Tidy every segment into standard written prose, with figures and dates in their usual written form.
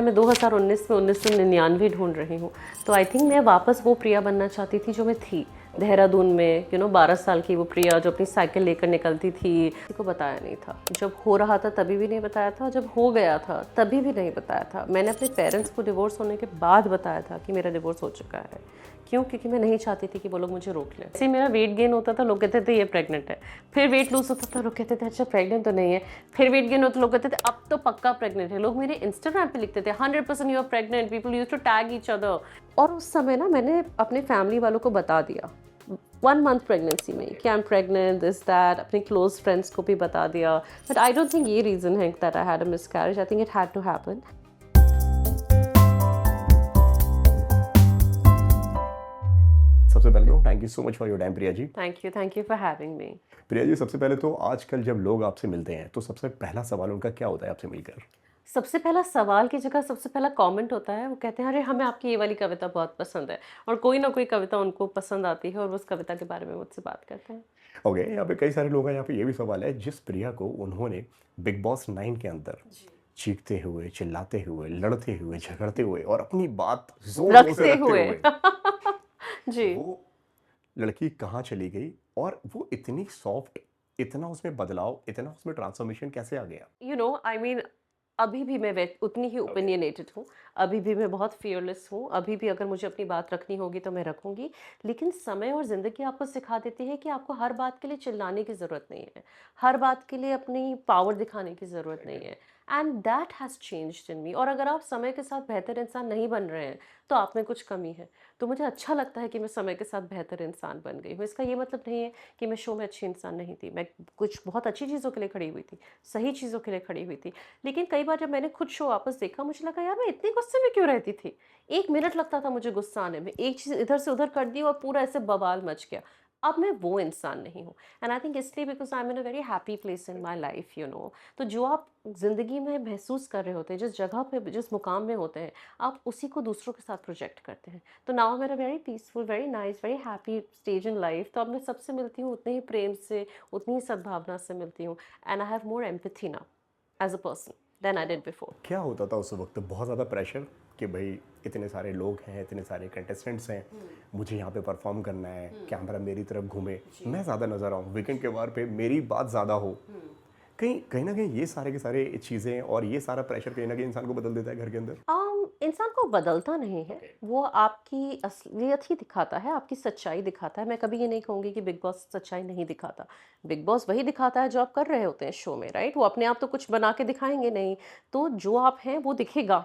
मैं 2019 में 1999 ढूंढ रही हूँ, तो आई थिंक मैं वापस वो प्रिया बनना चाहती थी जो मैं थी देहरादून में। 12 साल की वो प्रिया जो अपनी साइकिल लेकर निकलती थी। किसी को बताया नहीं था, जब हो रहा था तभी भी नहीं बताया था, जब हो गया था तभी भी नहीं बताया था। मैंने अपने पेरेंट्स को डिवोर्स होने के बाद बताया था कि मेरा डिवोर्स हो चुका है। क्यों? क्योंकि मैं नहीं चाहती थी कि वो लोग मुझे रोक लें। ऐसे मेरा वेट गेन होता था, लोग कहते थे ये प्रेग्नेंट है। फिर वेट लूज होता था, लोग कहते थे अच्छा प्रेग्नेंट तो नहीं है। फिर वेट गेन होता, लोग कहते थे अब तो पक्का प्रेग्नेंट है। लोग मेरे इंस्टाग्राम पे लिखते थे 100% you are pregnant, people used to tag each other. और उस समय ना मैंने अपने फैमिली वालों को बता दिया 1 मंथ प्रेगनेंसी में कि I am pregnant, this that. अपने क्लोज फ्रेंड्स को भी बता दिया। बट आई डोंट थिंक ये रीज़न है that I had a miscarriage. I think it had to happen. सबसे पहले तो thank you so much for your time Priya ji. Thank you for having me. Priya ji, सबसे पहले तो आजकल जब लोग आपसे मिलते हैं तो सबसे पहला सवाल उनका क्या होता है आपसे मिलकर? सबसे पहला सवाल की जगह सबसे पहला कमेंट होता है, वो कहते हैं अरे हमें आपकी ये वाली कविता बहुत पसंद है। और कोई ना कोई कविता उनको पसंद आती है और उस कविता के बारे में मुझसे बात करते हैं। ओके, यहाँ पे कई सारे लोग हैं। यहाँ पे ये भी सवाल है, जिस प्रिया को उन्होंने बिग बॉस 9 के अंदर चीखते हुए, चिल्लाते हुए, लड़ते हुए, झगड़ते हुए और अपनी बात जोर जोर से रखते रखते हुए हुए जी। वो लड़की कहाँ चली गई और वो इतनी सॉफ्ट, इतना उसमें बदलाव, इतना उसमें ट्रांसफॉर्मेशन कैसे आ गया? आई मीन अभी भी मैं उतनी ही ओपिनियनेटेड हूँ। अभी भी मैं बहुत फियरलेस हूँ। अभी भी अगर मुझे अपनी बात रखनी होगी तो मैं रखूंगी। लेकिन समय और ज़िंदगी आपको सिखा देती है कि आपको हर बात के लिए चिल्लाने की ज़रूरत नहीं है, हर बात के लिए अपनी पावर दिखाने की ज़रूरत नहीं है। And that has changed in me. और अगर आप समय के साथ बेहतर इंसान नहीं बन रहे हैं तो आप में कुछ कमी है। तो मुझे अच्छा लगता है कि मैं समय के साथ बेहतर इंसान बन गई हूँ। इसका ये मतलब नहीं है कि मैं शो में अच्छी इंसान नहीं थी। मैं कुछ बहुत अच्छी चीज़ों के लिए खड़ी हुई थी, सही चीज़ों के लिए खड़ी हुई थी। लेकिन कई बार जब मैंने खुद शो वापस देखा, मुझे लगा यार मैं इतने गुस्से में क्यों रहती थी। 1 मिनट लगता था मुझे गुस्सा आने में, एक चीज़ इधर से उधर कर दी और पूरा ऐसे बवाल मच गया। अब मैं वो इंसान नहीं हूँ। एंड आई थिंक इसलिए because I am in a very happy place in my life तो जो आप ज़िंदगी में महसूस कर रहे होते हैं, जिस जगह पे जिस मुकाम में होते हैं, आप उसी को दूसरों के साथ प्रोजेक्ट करते हैं। तो नाउ मेरा very peaceful, very nice, very happy stage in life. तो अब मैं सबसे मिलती हूँ उतने ही प्रेम से, उतनी ही सद्भावना से मिलती हूँ। And I have more empathy now as a person than I did before. क्या होता था उस वक्त? बहुत ज़्यादा प्रेशर कि भाई इतने सारे लोग हैं, इतने सारे कंटेस्टेंट्स हैं, मुझे यहाँ पे परफॉर्म करना है, कैमरा मेरी तरफ घूमे, मैं ज़्यादा नज़र आऊँ, वीकेंड के बार पे मेरी बात ज़्यादा हो। कहीं कहीं ना कहीं ये सारे के सारे चीज़ें और ये सारा प्रेशर कहीं ना कहीं इंसान को बदल देता है घर के अंदर। इंसान को बदलता नहीं है। वो आपकी असलियत ही दिखाता है, आपकी सच्चाई दिखाता है। मैं कभी ये नहीं कहूँगी कि बिग बॉस सच्चाई नहीं दिखाता। बिग बॉस वही दिखाता है जो आप कर रहे होते हैं शो में, राइट? वो अपने आप तो कुछ बना के दिखाएंगे नहीं। तो जो आप हैं वो दिखेगा।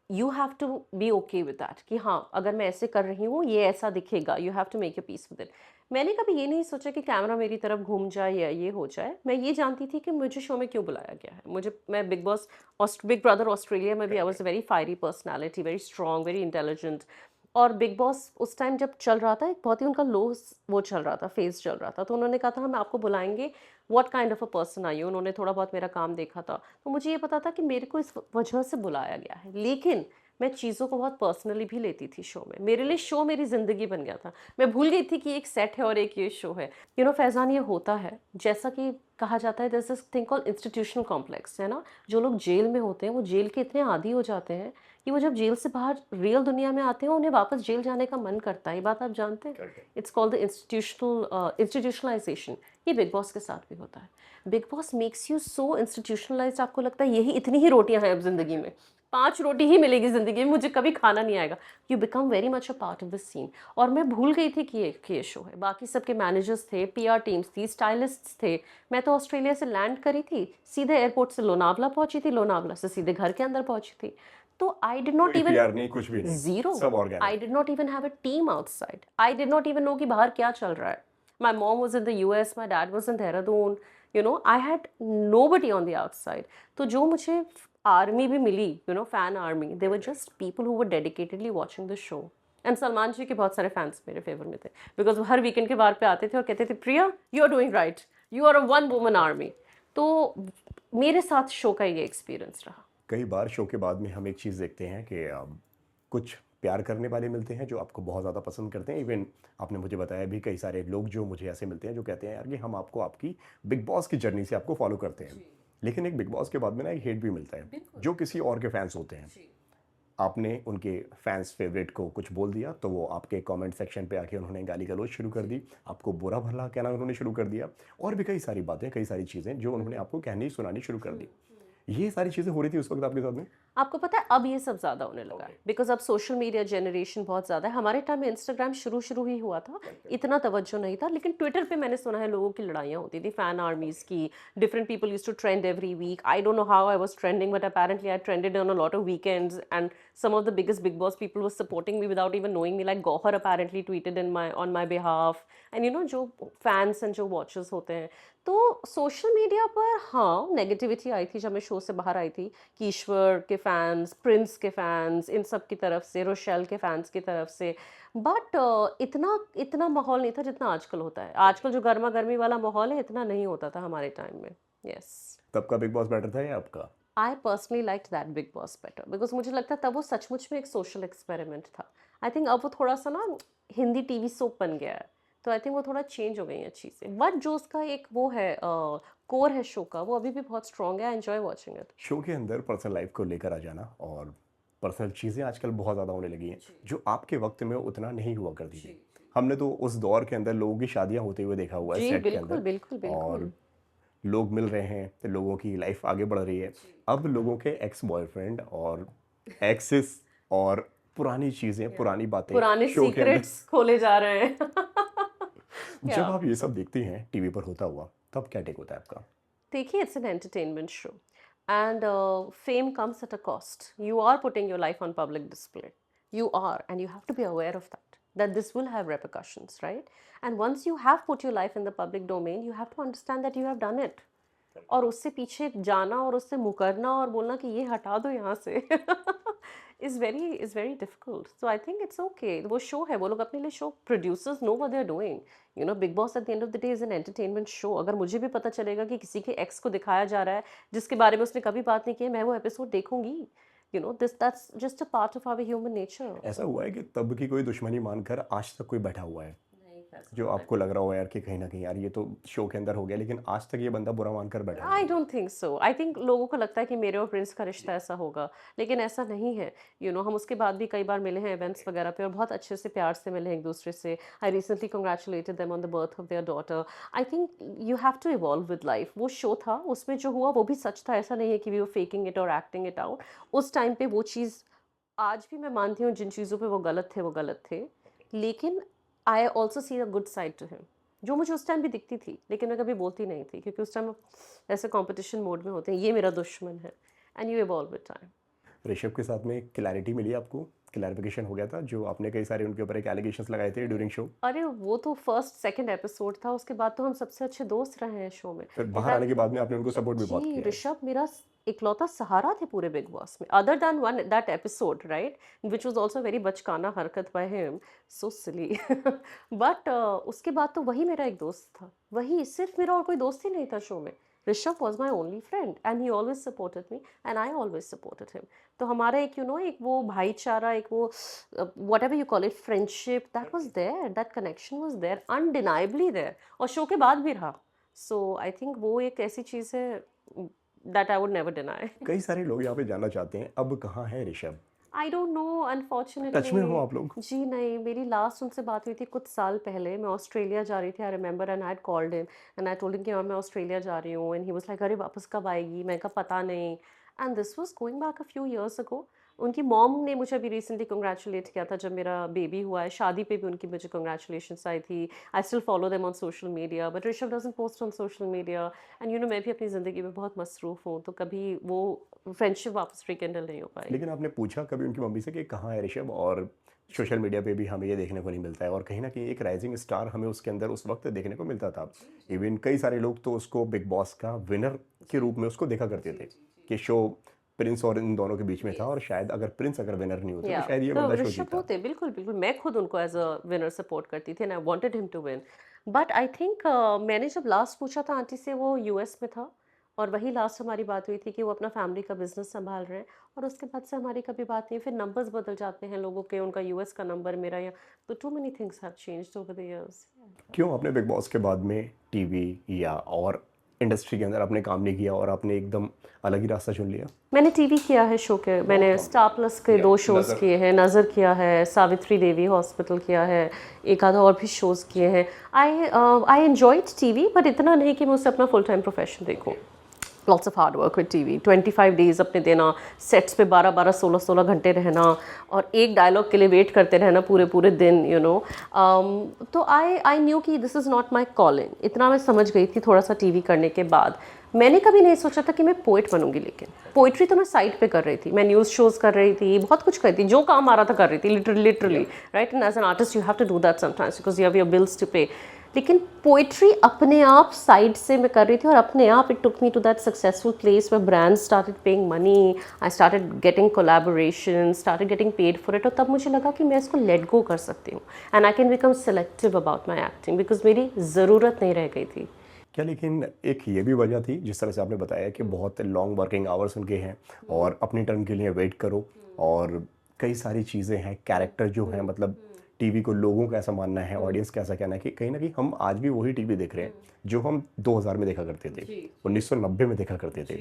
You have to be okay with that कि हाँ, अगर मैं ऐसे कर रही हूँ ये ऐसा दिखेगा। You have to make your peace with it. मैंने कभी ये नहीं सोचा कि कैमरा मेरी तरफ घूम जाए या ये हो जाए। मैं ये जानती थी कि मुझे शो में क्यों बुलाया गया है। मैं बिग ब्रदर ऑस्ट्रेलिया में भी I was a very fiery personality, very strong, very intelligent. और बिग बॉस उस टाइम जब चल रहा था, एक बहुत ही उनका लो वो चल रहा था, फेज चल रहा था। तो उन्होंने कहा था हम आपको बुलाएंगे, what kind of a person I you. उन्होंने थोड़ा बहुत मेरा काम देखा था, तो मुझे ये पता था कि मेरे को इस वजह से बुलाया गया है। लेकिन मैं चीज़ों को बहुत पर्सनली भी लेती थी शो में। मेरे लिए शो मेरी ज़िंदगी बन गया था। मैं भूल गई थी कि एक सेट है और एक ये शो है। फैज़ान, ये होता है जैसा कि कहा जाता है, there is this thing called institutional complex, है ना? जो लोग जेल में होते हैं वो जेल के इतने आदी हो जाते हैं कि वो जब जेल से बाहर रियल दुनिया में आते हैं उन्हें वापस जेल जाने का मन करता है। ये बात आप जानते हैं? It's called the institutionalization. ये बिग बॉस के साथ भी होता है। Bigg Boss makes you so institutionalized, आपको लगता है यही इतनी ही रोटियां हैं अब जिंदगी में, 5 रोटी ही मिलेगी ज़िंदगी में, मुझे कभी खाना नहीं आएगा। You become very much a part of this scene. और मैं भूल गई थी कि ये शो है। बाकी सबके मैनेजर्स थे, पीआर टीम्स थी, स्टाइलिस्ट्स थे। मैं तो ऑस्ट्रेलिया से लैंड करी थी, सीधे एयरपोर्ट से लोनावला पहुंची थी, लोनावला से सीधे घर के अंदर पहुंची थी। तो आई डिड नॉट कोई इवन, पीआर नहीं, कुछ भी नहीं, जीरो, सब आई organic. Did not even have a team outside. I did not even know कि बाहर क्या चल रहा है। My mom was in the US, my dad was in Dehradun. I had nobody on the outside. तो जो मुझे आर्मी भी मिली, fan army, they were just people who were dedicatedly watching the show. And Salman जी के बहुत सारे फैंस मेरे favour में थे, बिकॉज वो हर वीकेंड के बार पे आते थे और कहते थे Priya you are doing right, you are a one woman army. तो मेरे साथ शो का ये एक्सपीरियंस रहा। कई बार शो के बाद में हम एक चीज़ देखते हैं कि कुछ प्यार करने वाले मिलते हैं जो आपको बहुत ज़्यादा पसंद करते हैं। इवन आपने मुझे बताया भी, कई सारे लोग जो मुझे ऐसे मिलते हैं जो कहते हैं यार कि हम आपको आपकी बिग बॉस की जर्नी से आपको फॉलो करते हैं। लेकिन एक बिग बॉस के बाद में ना एक हेट भी मिलता है जो किसी और के फैंस होते हैं। आपने उनके फैंस फेवरेट को कुछ बोल दिया तो वो आपके कमेंट सेक्शन पे आके उन्होंने गाली गलौज शुरू कर दी, आपको बुरा भला कहना उन्होंने शुरू कर दिया, और भी कई सारी बातें, कई सारी चीज़ें जो उन्होंने आपको कहनी सुनानी शुरू कर दी। ये सारी चीज़ें हो रही थी उस वक्त आपके साथ में? आपको पता है अब ये सब ज़्यादा होने लगा है बिकॉज अब सोशल मीडिया जनरेशन बहुत ज़्यादा है। हमारे टाइम में इंस्टाग्राम शुरू शुरू ही हुआ था, इतना तवज्जो नहीं था, लेकिन ट्विटर पे मैंने सुना है लोगों की लड़ाइयाँ होती थी, फैन आर्मीज की। Different people use to trend every week. I don't know how I was trending but apparently I trended on a lot of weekends and some of the biggest big boss people was supporting me without even knowing me, like Gauhar apparently tweeted in my on my behalf, and you know जो fans and जो watchers होते हैं। तो social media पर हाँ negativity आई थी जब मैं शो से बाहर आई थी, कि ईश्वर के फैंस, प्रिंस के फैंस, इन सब की तरफ से, रोशेल के फैंस की तरफ से। बट इतना इतना माहौल नहीं था जितना आजकल होता है। आजकल जो गर्मा गर्मी वाला माहौल है इतना नहीं होता था हमारे टाइम में। यस, तब का बिग बॉस बेटर था या आपका? I personally like that big boss better because मुझे लगता है तब वो सचमुच में एक सोशल एक्सपेरिमेंट था। आई थिंक अब वो थोड़ा सा ना हिंदी टीवी सोप बन गया है, तो आई थिंक वो थोड़ा चेंज हो गई है चीज़ें। बट जो उसका एक वो है कोर है शो का, वो अभी भी बहुत स्ट्रॉन्ग है। I enjoy watching it. Show के अंदर पर्सनल लाइफ को लेकर आ जाना और पर्सनल चीज़ें आजकल बहुत ज़्यादा होने लगी हैं, जो आपके वक्त में उतना नहीं हुआ करती थी। हमने तो उस दौर के अंदर लोगों की शादियां होते हुए देखा हुआ है जी सेट के बिल्कुल अंदर, बिल्कुल बिल्कुल। और लोग मिल रहे हैं तो लोगों की लाइफ आगे बढ़ रही है। अब लोगों के एक्स बॉयफ्रेंड और एक्सेस और पुरानी चीज़ें, पुरानी बातें पुराने शो के अंदर। सीक्रेट्स खोले जा रहे हैं। जब या आप ये सब देखती हैं टीवी पर होता हुआ, तब क्या टेक होता है आपका? देखिए, it's an entertainment show and fame comes at a cost. You are putting your life on public display, you are, and you have to be aware of that this will have repercussions, right? And once you have put your life in the public domain, you have to understand that you have done it, और उससे पीछे जाना और उससे मुकरना और बोलना कि ये हटा दो यहाँ से is very difficult. So I think it's okay. वो शो है, वो लोग अपने लिए show, producers know what they are doing. You know, Bigg Boss at the end of the day is an entertainment show. अगर मुझे भी पता चलेगा कि किसी के एक्स को दिखाया जा रहा है जिसके बारे में उसने कभी बात नहीं की है, मैं वो एपिसोड देखूंगी। You know, this that's just a part of our human nature. ऐसा हुआ है कि तब की कोई दुश्मनी मानकर आज तक कोई बैठा हुआ है नहीं कर जो सकता। आपको लग रहा हो यार कि कहीं ना कहीं यार ये तो शो के अंदर हो गया, लेकिन आज तक ये बंदा बुरा मानकर बैठा हुआ आई है? Don't think so. I think लोगों को लगता है कि मेरे और प्रिंस का रिश्ता ऐसा होगा, लेकिन ऐसा नहीं है। यू नो, हम उसके बाद भी कई बार मिले हैं इवेंट्स वगैरह पे और बहुत अच्छे से प्यार से मिले हैं एक दूसरे से। I recently congratulated them on the birth of their daughter. I think you have to evolve with life. वो शो था, उसमें जो हुआ वो भी सच था, ऐसा नहीं है कि वी वर फेकिंग इट और एक्टिंग इट आउट। उस टाइम पे वो चीज़, आज भी मैं मानती हूँ जिन चीज़ों पे वो गलत थे वो गलत थे, लेकिन I also see a good side to him, जो मुझे उस टाइम भी दिखती थी, लेकिन मैं कभी बोलती नहीं थी क्योंकि उस टाइम ऐसे कंपटीशन मोड में होते हैं, ये मेरा दुश्मन है। And you evolve with time. Rishabh के साथ में क्लैरिटी मिली आपको? क्लैरिफिकेशन हो गया था जो आपने कई सारे उनके ऊपर एक एलिगेशंस लगाए थे ड्यूरिंग शो? अरे वो तो फर्स्ट सेकंड एपिसोड था, उसके बाद तो हम सबसे अच्छे दोस्त रहे हैं शो में। फिर बाहर आने इनफैक्ट के बाद में आपने उनको सपोर्ट भी बहुत जी, किया है। ऋषभ मेरा इकलौता सहारा थे पूरे बिग बॉस में, other than one that episode, right, which was also very बचकाना हरकत by him, so silly. But उसके बाद तो वही मेरा एक दोस्त था, वही, सिर्फ मेरा और कोई दोस्त ही नहीं था शो में। Rishabh was my only friend and he always supported me and I always supported him. तो हमारा एक यू नो एक वो भाईचारा, एक वो what ever you call it, friendship, that was there, that connection was there, undeniably there, और show के बाद भी रहा। सो आई थिंक वो एक ऐसी चीज़ है that I would never deny. कई सारे लोग यहाँ पे जानना चाहते हैं अब कहाँ है ऋषभ? आई डोंट नो टच में हो अनफॉर्चुनेटली। आप लोग? जी नहीं, मेरी लास्ट उनसे बात हुई थी कुछ साल पहले, मैं ऑस्ट्रेलिया जा रही थी, I remember, and I had called him and I told him कि हाँ मैं ऑस्ट्रेलिया जा रही हूँ, एंड ही वाज लाइक अरे वापस कब आएगी, मैं कहा पता नहीं। And this was going back a few years ago. उनकी मॉम ने मुझे अभी रिसेंटली कंग्रेचुलेट किया था जब मेरा बेबी हुआ है, शादी पे भी उनकी मुझे कंग्रेचुलेशंस आई थी। I still follow them on social media, but Rishabh doesn't post on social media. And you no, मैं भी अपनी ज़िंदगी में बहुत मसरूफ़ हूँ, तो कभी वो फ्रेंडशिप वापस रिकेंडल नहीं हो पाई। लेकिन आपने पूछा कभी उनकी मम्मी से कि कहाँ है ऋषभ? और सोशल मीडिया पे भी हमें ये देखने को नहीं मिलता है, और कहीं ना कहीं एक राइजिंग स्टार हमें उसके अंदर उस वक्त देखने को मिलता था। इवन कई सारे लोग तो उसको बिग बॉस का विनर के रूप में उसको देखा करते थे कि शो प्रिंस और इन दोनों के बीच में था, और शायद अगर प्रिंस अगर विनर नहीं होते या तो शायद ये तो बंदा शो ऋषभ जीतता। होते, बिल्कुल बिल्कुल, मैं खुद उनको एज अ विनर सपोर्ट करती थी and I wanted him to win. But I think मैंने जब लास्ट पूछा था आंटी से, वो यूएस में था, और वही लास्ट हमारी बात हुई थी कि वो अपना फैमिली का बिजनेस संभाल रहे हैं, और उसके बाद से हमारी कभी बात नहीं। फिर नंबर्स बदल जाते हैं लोगों के, उनका यूएस का नंबर, मेरा यहाँ, तो too many things have changed over the years. क्यों आपने बिग बॉस के बाद में टीवी या और इंडस्ट्री के अंदर आपने काम नहीं किया और आपने एकदम अलग ही रास्ता चुन लिया? मैंने टीवी किया है शो के, मैंने स्टार प्लस के 2 शोज़ किए हैं, नज़र किया है, सावित्री देवी हॉस्पिटल किया है, एक आधा और भी शोज़ किए हैं। आई एन्जॉयड टीवी, बट इतना नहीं कि मैं उसे अपना फुल टाइम प्रोफेशन देखूँ। Lots of hard work with TV, 25 days अपने देना, सेट्स पे 12-12 16-16 घंटे रहना और एक डायलॉग के लिए वेट करते रहना पूरे पूरे दिन, यू नो। तो आई न्यू कि this is not my calling. इतना मैं समझ गई थी थोड़ा सा टीवी करने के बाद। मैंने कभी नहीं सोचा था कि मैं पोइट बनूंगी, लेकिन पोइट्री तो मैं साइड पे कर रही थी, मैं न्यूज़ शोज़ कर रही थी, बहुत कुछ कर रही थी, जो काम आ रहा था कर रही थी, literally right. And as an artist you have to do that sometimes because you have your bills to pay. लेकिन पोइट्री अपने आप साइड से मैं कर रही थी और अपने आप it took me to that successful place where brands started paying money, I started getting collaborations, started getting paid for it। और तब मुझे लगा कि मैं इसको लेट गो कर सकती हूँ and I can become selective about my acting because मेरी ज़रूरत नहीं रह गई थी। क्या लेकिन एक ये भी वजह थी, जिस तरह से आपने बताया कि बहुत लॉन्ग वर्किंग आवर्स उनके हैं और अपनी टर्न के लिए वेट करो और कई सारी चीज़ें हैं, कैरेक्टर जो हैं, मतलब टीवी को लोगों का ऐसा मानना है, ऑडियंस का ऐसा कहना है कि कहीं ना कहीं हम आज भी वही टीवी देख रहे हैं जो हम 2000 में देखा करते थे, 1990 में देखा करते थे।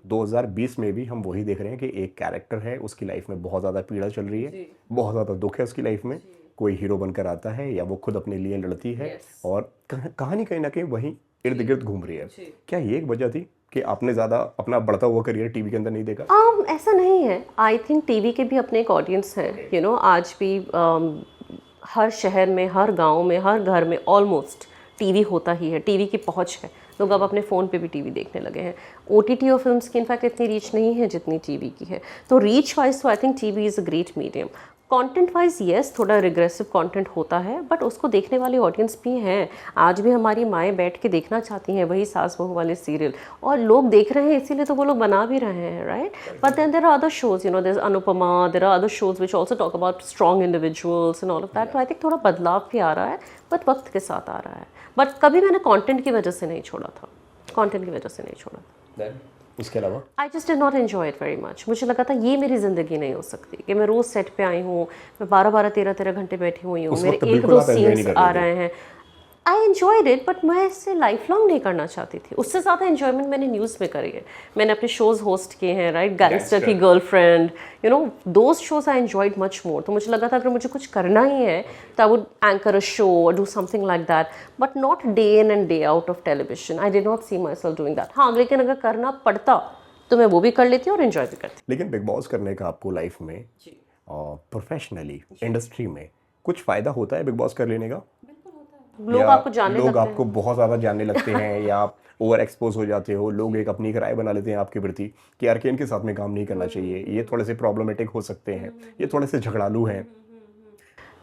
2020 में भी हम वही देख रहे हैं कि एक कैरेक्टर है, उसकी लाइफ में बहुत ज़्यादा पीड़ा चल रही है, बहुत ज़्यादा दुख है उसकी लाइफ में, कोई हीरो बनकर आता है या वो खुद अपने लिए लड़ती है और कहानी कहीं ना कहीं वहीं इर्द गिर्द घूम रही है। क्या ये एक वजह थी कि आपने ज़्यादा अपना बढ़ता हुआ करियर टीवी के अंदर नहीं देखा? ऐसा नहीं है। आई थिंक टीवी के भी अपने एक ऑडियंस है, यू नो। आज भी हर शहर में, हर गांव में, हर घर में ऑलमोस्ट टीवी होता ही है, टीवी की पहुंच है। लोग अब अपने फ़ोन पे भी टीवी देखने लगे हैं। ओटीटी और फिल्म्स की इनफैक्ट इतनी रीच नहीं है जितनी टीवी की है। तो रीच वाइज तो I think TV is a great medium. Content wise yes, थोड़ा रिग्रेसिव कंटेंट होता है, बट उसको देखने वाले ऑडियंस भी हैं। आज भी हमारी माएँ बैठ के देखना चाहती हैं वही सास बहू वाले सीरियल, और लोग देख रहे हैं इसीलिए तो वो लोग बना भी रहे हैं, right. But then there are other shows, you know, there is Anupama, there are other shows which also talk about strong individuals and all of that. तो आई थिंक थोड़ा बदलाव भी आ रहा है, बट वक्त के साथ आ रहा है। बट कभी मैंने कॉन्टेंट की वजह से नहीं छोड़ा था, कंटेंट की वजह से नहीं छोड़ा। उसके अलावा I just did not enjoy it very much. मुझे लगा था ये मेरी ज़िंदगी नहीं हो सकती कि मैं रोज़ सेट पे आई हूँ, मैं 12-12 13-13 घंटे बैठी हुई हूँ, मेरे 1-2 सीन्स आ रहे हैं। आई एन्जॉयड इट, बट मैं इससे लाइफ लॉन्ग नहीं करना चाहती थी। उससे ज़्यादा एन्जॉयमेंट मैंने न्यूज़ में करी है। मैंने अपने शोज़ होस्ट किए हैं, राइट, गैंगस्टर की girlfriend, you know, those shows I enjoyed much more. तो मुझे लगा था अगर मुझे कुछ करना ही है तो I would anchor a show और do something like that, but not day in and day out of television. I did not see myself doing that. हाँ, लेकिन अगर करना पड़ता तो मैं वो भी कर लेती और एंजॉय भी करती। लेकिन बिग बॉस करने का आपको लाइफ में प्रोफेशनली इंडस्ट्री में कुछ फ़ायदा होता है बिग बॉस कर लेने का? लोग आपको जानने लोग लगते आपको बहुत ज़्यादा जानने लगते हैं या आप ओवर एक्सपोज हो जाते हो, लोग एक अपनी एक राय बना लेते हैं आपके प्रति कि यार के इनके साथ में काम नहीं करना चाहिए, ये थोड़े से प्रॉब्लमेटिक हो सकते हैं, ये थोड़े से झगड़ालू हैं।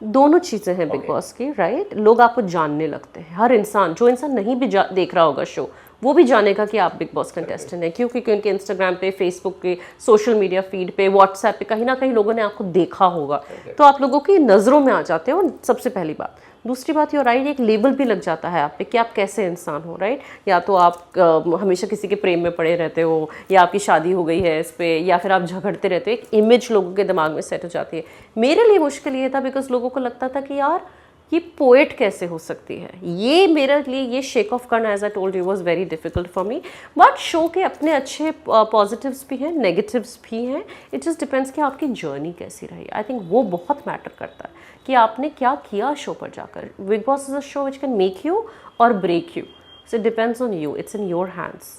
दोनों चीज़ें हैं बिग बॉस की, राइट। लोग आपको जानने लगते हैं। हर इंसान, जो इंसान नहीं भी देख रहा होगा शो, वो भी जानेगा कि आप बिग बॉस कंटेस्टेंट हैं, क्योंकि उनके इंस्टाग्राम पे, फेसबुक पे, सोशल मीडिया फीड पे, व्हाट्सएप पे कहीं ना कहीं लोगों ने आपको देखा होगा, तो आप लोगों की नज़रों में आ जाते हैं। और सबसे पहली बात, दूसरी बात, ये राइट, एक लेबल भी लग जाता है आप पे कि आप कैसे इंसान हो, राइट। या तो आप हमेशा किसी के प्रेम में पड़े रहते हो, या आपकी शादी हो गई है इस पे, या फिर आप झगड़ते रहते हो। एक इमेज लोगों के दिमाग में सेट हो जाती है। मेरे लिए मुश्किल ये था बिकॉज लोगों को लगता था कि यार ये पोएट कैसे हो सकती है। ये मेरे लिए ये शेक ऑफ करना, as I told you, was very difficult for me. But show के अपने अच्छे पॉजिटिव्स भी हैं, नेगेटिव्स भी हैं। इट जस्ट डिपेंड्स कि आपकी जर्नी कैसी रही। आई थिंक वो बहुत मैटर करता है कि आपने क्या किया शो पर जाकर। Bigg Boss is a show which can make you और break you, so it depends on you, it's in your hands.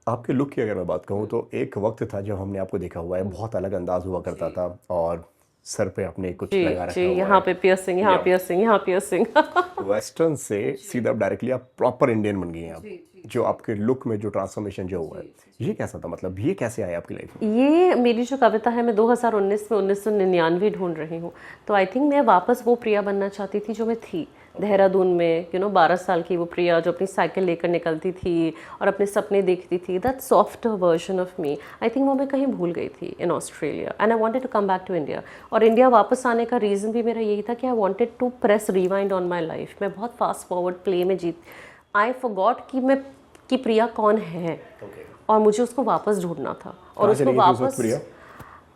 आपके लुक की अगर मैं बात कहूँ तो एक वक्त था जब हमने आपको देखा हुआ है, बहुत अलग अंदाज हुआ करता था और सर पे अपने कुछ लगा रखा हुआ है, यहाँ पे पियर्सिंग, यहाँ पियर्सिंग, यहाँ पियर्सिंग। वेस्टर्न से सीधा डायरेक्टली आप प्रॉपर इंडियन बन गई हैं आप। जो आपके लुक में जो ट्रांसफॉर्मेशन जो हुआ है, ये कैसा था, मतलब ये कैसे आया आपकी लाइफ में? ये मेरी जो कविता है, मैं 2019 में 1999 ढूंढ रही हूँ। तो आई थिंक मैं वापस वो प्रिया बनना चाहती थी जो मैं थी देहरादून में, यू नो, 12 साल की वो प्रिया जो अपनी साइकिल लेकर निकलती थी और अपने सपने देखती थी। That soft version of me, I think वो मैं कहीं भूल गई थी in Australia, and I wanted to come back to India. और इंडिया वापस आने का रीज़न भी मेरा यही था कि I wanted to press rewind on my life. मैं बहुत फास्ट फॉरवर्ड प्ले में आई फॉरगॉट कि प्रिया कौन है, और मुझे उसको वापस ढूंढना था। और उसको वापस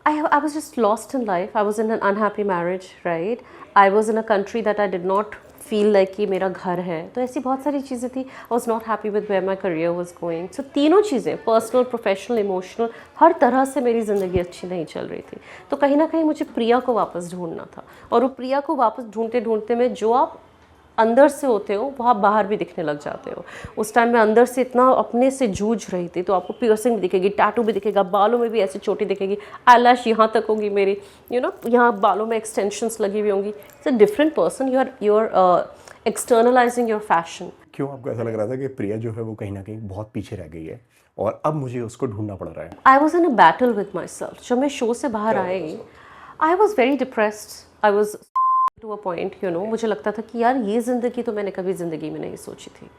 I was just lost in life. I was in an unhappy marriage, right? I was in a country that I did not feel like कि मेरा घर है। तो ऐसी बहुत सारी चीज़ें थी। I was not happy with where my career was going. So तीनों चीज़ें, पर्सनल, प्रोफेशनल, इमोशनल, हर तरह से मेरी ज़िंदगी अच्छी नहीं चल रही थी। तो कहीं ना कहीं मुझे प्रिया को वापस ढूंढना था, और वो प्रिया को वापस ढूंढते ढूंढते में जो आप अंदर से होते हो वो आप बाहर भी दिखने लग जाते हो। उस टाइम मैं अंदर से इतना अपने से जूझ रही थी। तो आपको पियर्सिंग भी दिखेगी, टैटू भी दिखेगा, बालों में भी ऐसी चोटी दिखेगी, आईलैश यहाँ तक होगी मेरी, यहाँ बालों में एक्सटेंशंस लगी हुई होंगी। It's a different person. You are externalising your fashion. क्यों आपको ऐसा लग रहा था कि प्रिया जो है वो कहीं ना कहीं बहुत पीछे रह गई है और अब मुझे उसको ढूंढना पड़ रहा है? I was in a battle with myself. जब मैं शो से बाहर आई, I was very depressed. I was to a point, मुझे लगता था कि यार ये ज़िंदगी तो मैंने कभी ज़िंदगी में नहीं सोची थी।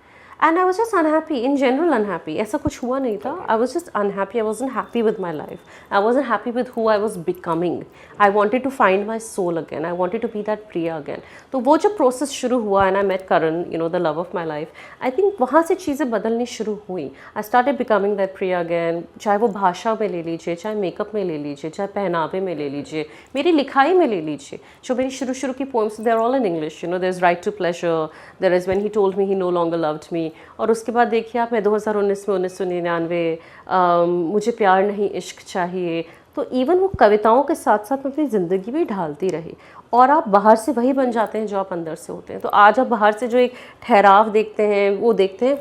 And I was just unhappy, in general unhappy. ऐसा कुछ हुआ नहीं था। I was just unhappy. I wasn't happy with my life. I wasn't happy with who I was becoming. I wanted to find my soul again. I wanted to be that Priya again. तो वो जो process शुरू हुआ, and I met Karan, the love of my life, I think वहाँ से चीज़ें बदलनी शुरू हुई। I started becoming that Priya again. चाहे वो भाषा में ले लीजिए, चाहे मेकअप में ले लीजिए, चाहे पहनावे में ले लीजिए, मेरी लिखाई में ले लीजिए। जो मेरी शुरू की poems, they are all in English. There is right to pleasure, there is when he told me he no longer loved me. और उसके बाद देखिए आप, मैं 2019 में 1999, मुझे प्यार नहीं इश्क चाहिए। तो इवन वो कविताओं के साथ साथ मैं अपनी ज़िंदगी भी ढालती रही। और आप बाहर से वही बन जाते हैं जो आप अंदर से होते हैं। तो आज आप बाहर से जो एक ठहराव देखते हैं,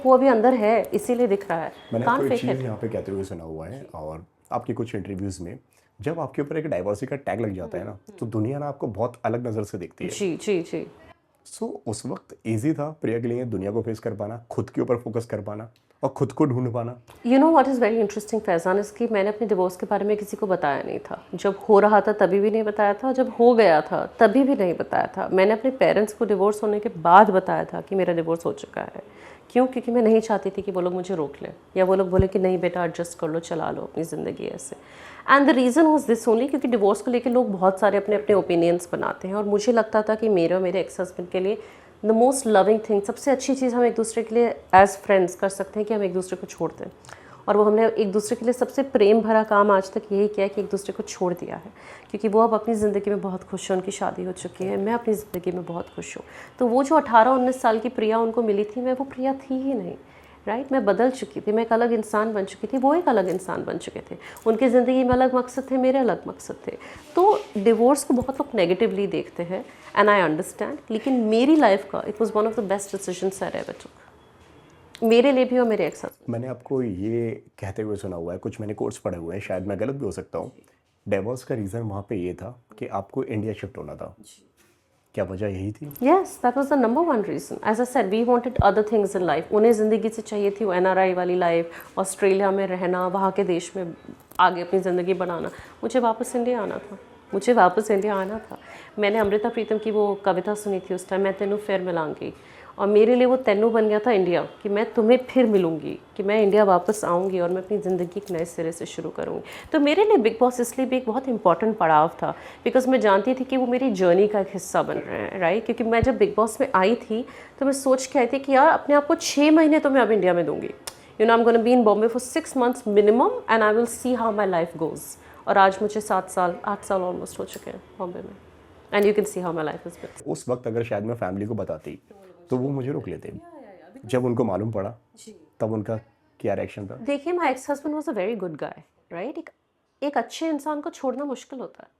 वो अभी अंदर है, इसीलिए दिख रहा है। मैंने आपको एक चीज़ यहाँ पे कहते हुए सुना हुआ है, और आपके कुछ इंटरव्यूज़ में जब आपके ऊपर एक डाइवर्सिटी का टैग लग जाता है ना, तो दुनिया ना आपको बहुत अलग नज़र से देखती है। जी जी जी। सो उस वक्त इजी था प्रिया के लिए दुनिया को फेस कर पाना, खुद के ऊपर फोकस कर पाना और खुद को ढूंढ पाना? What is very interesting Faizan, इसकी मैंने अपने डिवोर्स के बारे में किसी को बताया नहीं था। जब हो रहा था तभी भी नहीं बताया था, जब हो गया था तभी भी नहीं बताया था। मैंने अपने पेरेंट्स को डिवोर्स होने के बाद बताया था कि मेरा डिवोर्स हो चुका है। क्यों? क्योंकि मैं नहीं चाहती थी कि वो लोग मुझे रोक लें, या वो लोग बोले कि नहीं बेटा एडजस्ट कर लो, चला लो अपनी ज़िंदगी ऐसे। And the reason was this only, क्योंकि डिवोर्स को लेकर लोग बहुत सारे अपने अपने ओपिनियंस बनाते हैं। और मुझे लगता था कि मेरे और मेरे एक्स हस्बैंड के लिए द मोस्ट लविंग थिंग, सबसे अच्छी चीज़ हम एक दूसरे के लिए एज फ्रेंड्स कर सकते हैं कि हम एक दूसरे को छोड़ दें। और वो हमने एक दूसरे के लिए सबसे प्रेम भरा काम आज तक यही किया है कि एक दूसरे को छोड़ दिया है। क्योंकि वो अब अपनी ज़िंदगी में बहुत खुश है, उनकी शादी हो चुकी है, मैं अपनी ज़िंदगी में बहुत खुश हूँ। तो वो जो 18-19 साल की प्रिया उनको मिली थी, मैं वो प्रिया थी ही नहीं। राइट, मैं बदल चुकी थी, मैं एक अलग इंसान बन चुकी थी, वो एक अलग इंसान बन चुके थे। उनकी ज़िंदगी में अलग मकसद थे, मेरे अलग मकसद थे। तो डिवोर्स को बहुत लोग नेगेटिवली देखते हैं, एंड आई अंडरस्टैंड। लेकिन मेरी लाइफ का it was one of the best decisions I ever took, मेरे लिए भी और मेरे एक्स हस्बैंड। मैंने आपको ये कहते हुए सुना हुआ है, कुछ मैंने कोट्स पढ़े हुए हैं, शायद मैं गलत भी हो सकता हूँ। डिवोर्स का रीज़न वहाँ पे ये था कि आपको इंडिया शिफ्ट होना था। क्या वजह यही थी? Yes, that was the number one reason. As I said, we wanted other things in life. उन्हें ज़िंदगी से चाहिए थी वो NRI वाली लाइफ, ऑस्ट्रेलिया में रहना, वहाँ के देश में आगे अपनी ज़िंदगी बनाना। मुझे वापस इंडिया आना था, मुझे वापस इंडिया आना था। मैंने अमृता प्रीतम की वो कविता सुनी थी उस टाइम, मैं तेनू फिर मिलांगी। और मेरे लिए वो तेनू बन गया था इंडिया, कि मैं तुम्हें फिर मिलूंगी, कि मैं इंडिया वापस आऊँगी और मैं अपनी ज़िंदगी एक नए सिरे से शुरू करूँगी। तो मेरे लिए बिग बॉस इसलिए भी एक बहुत इंपॉर्टेंट पड़ाव था, बिकॉज मैं जानती थी कि वो मेरी जर्नी का एक हिस्सा बन रहे हैं। राइट, क्योंकि मैं जब बिग बॉस में आई थी तो मैं सोच के आई थी कि यार अपने आप को 6 महीने तो मैं अब इंडिया में दूंगी। I am gonna be in Bombay for 6 months minimum, and I will see how my life goes. और आज मुझे 8 साल ऑलमोस्ट हो चुके हैं बॉम्बे में, and you can see how my life is been. उस वक्त अगर शायद मैं फैमिली को बताती तो वो मुझे रोक लेते। जब उनको मालूम पड़ा तब उनका क्या रिएक्शन था? देखिए, my ex husband was a very good guy. Right, एक अच्छे इंसान को छोड़ना मुश्किल होता है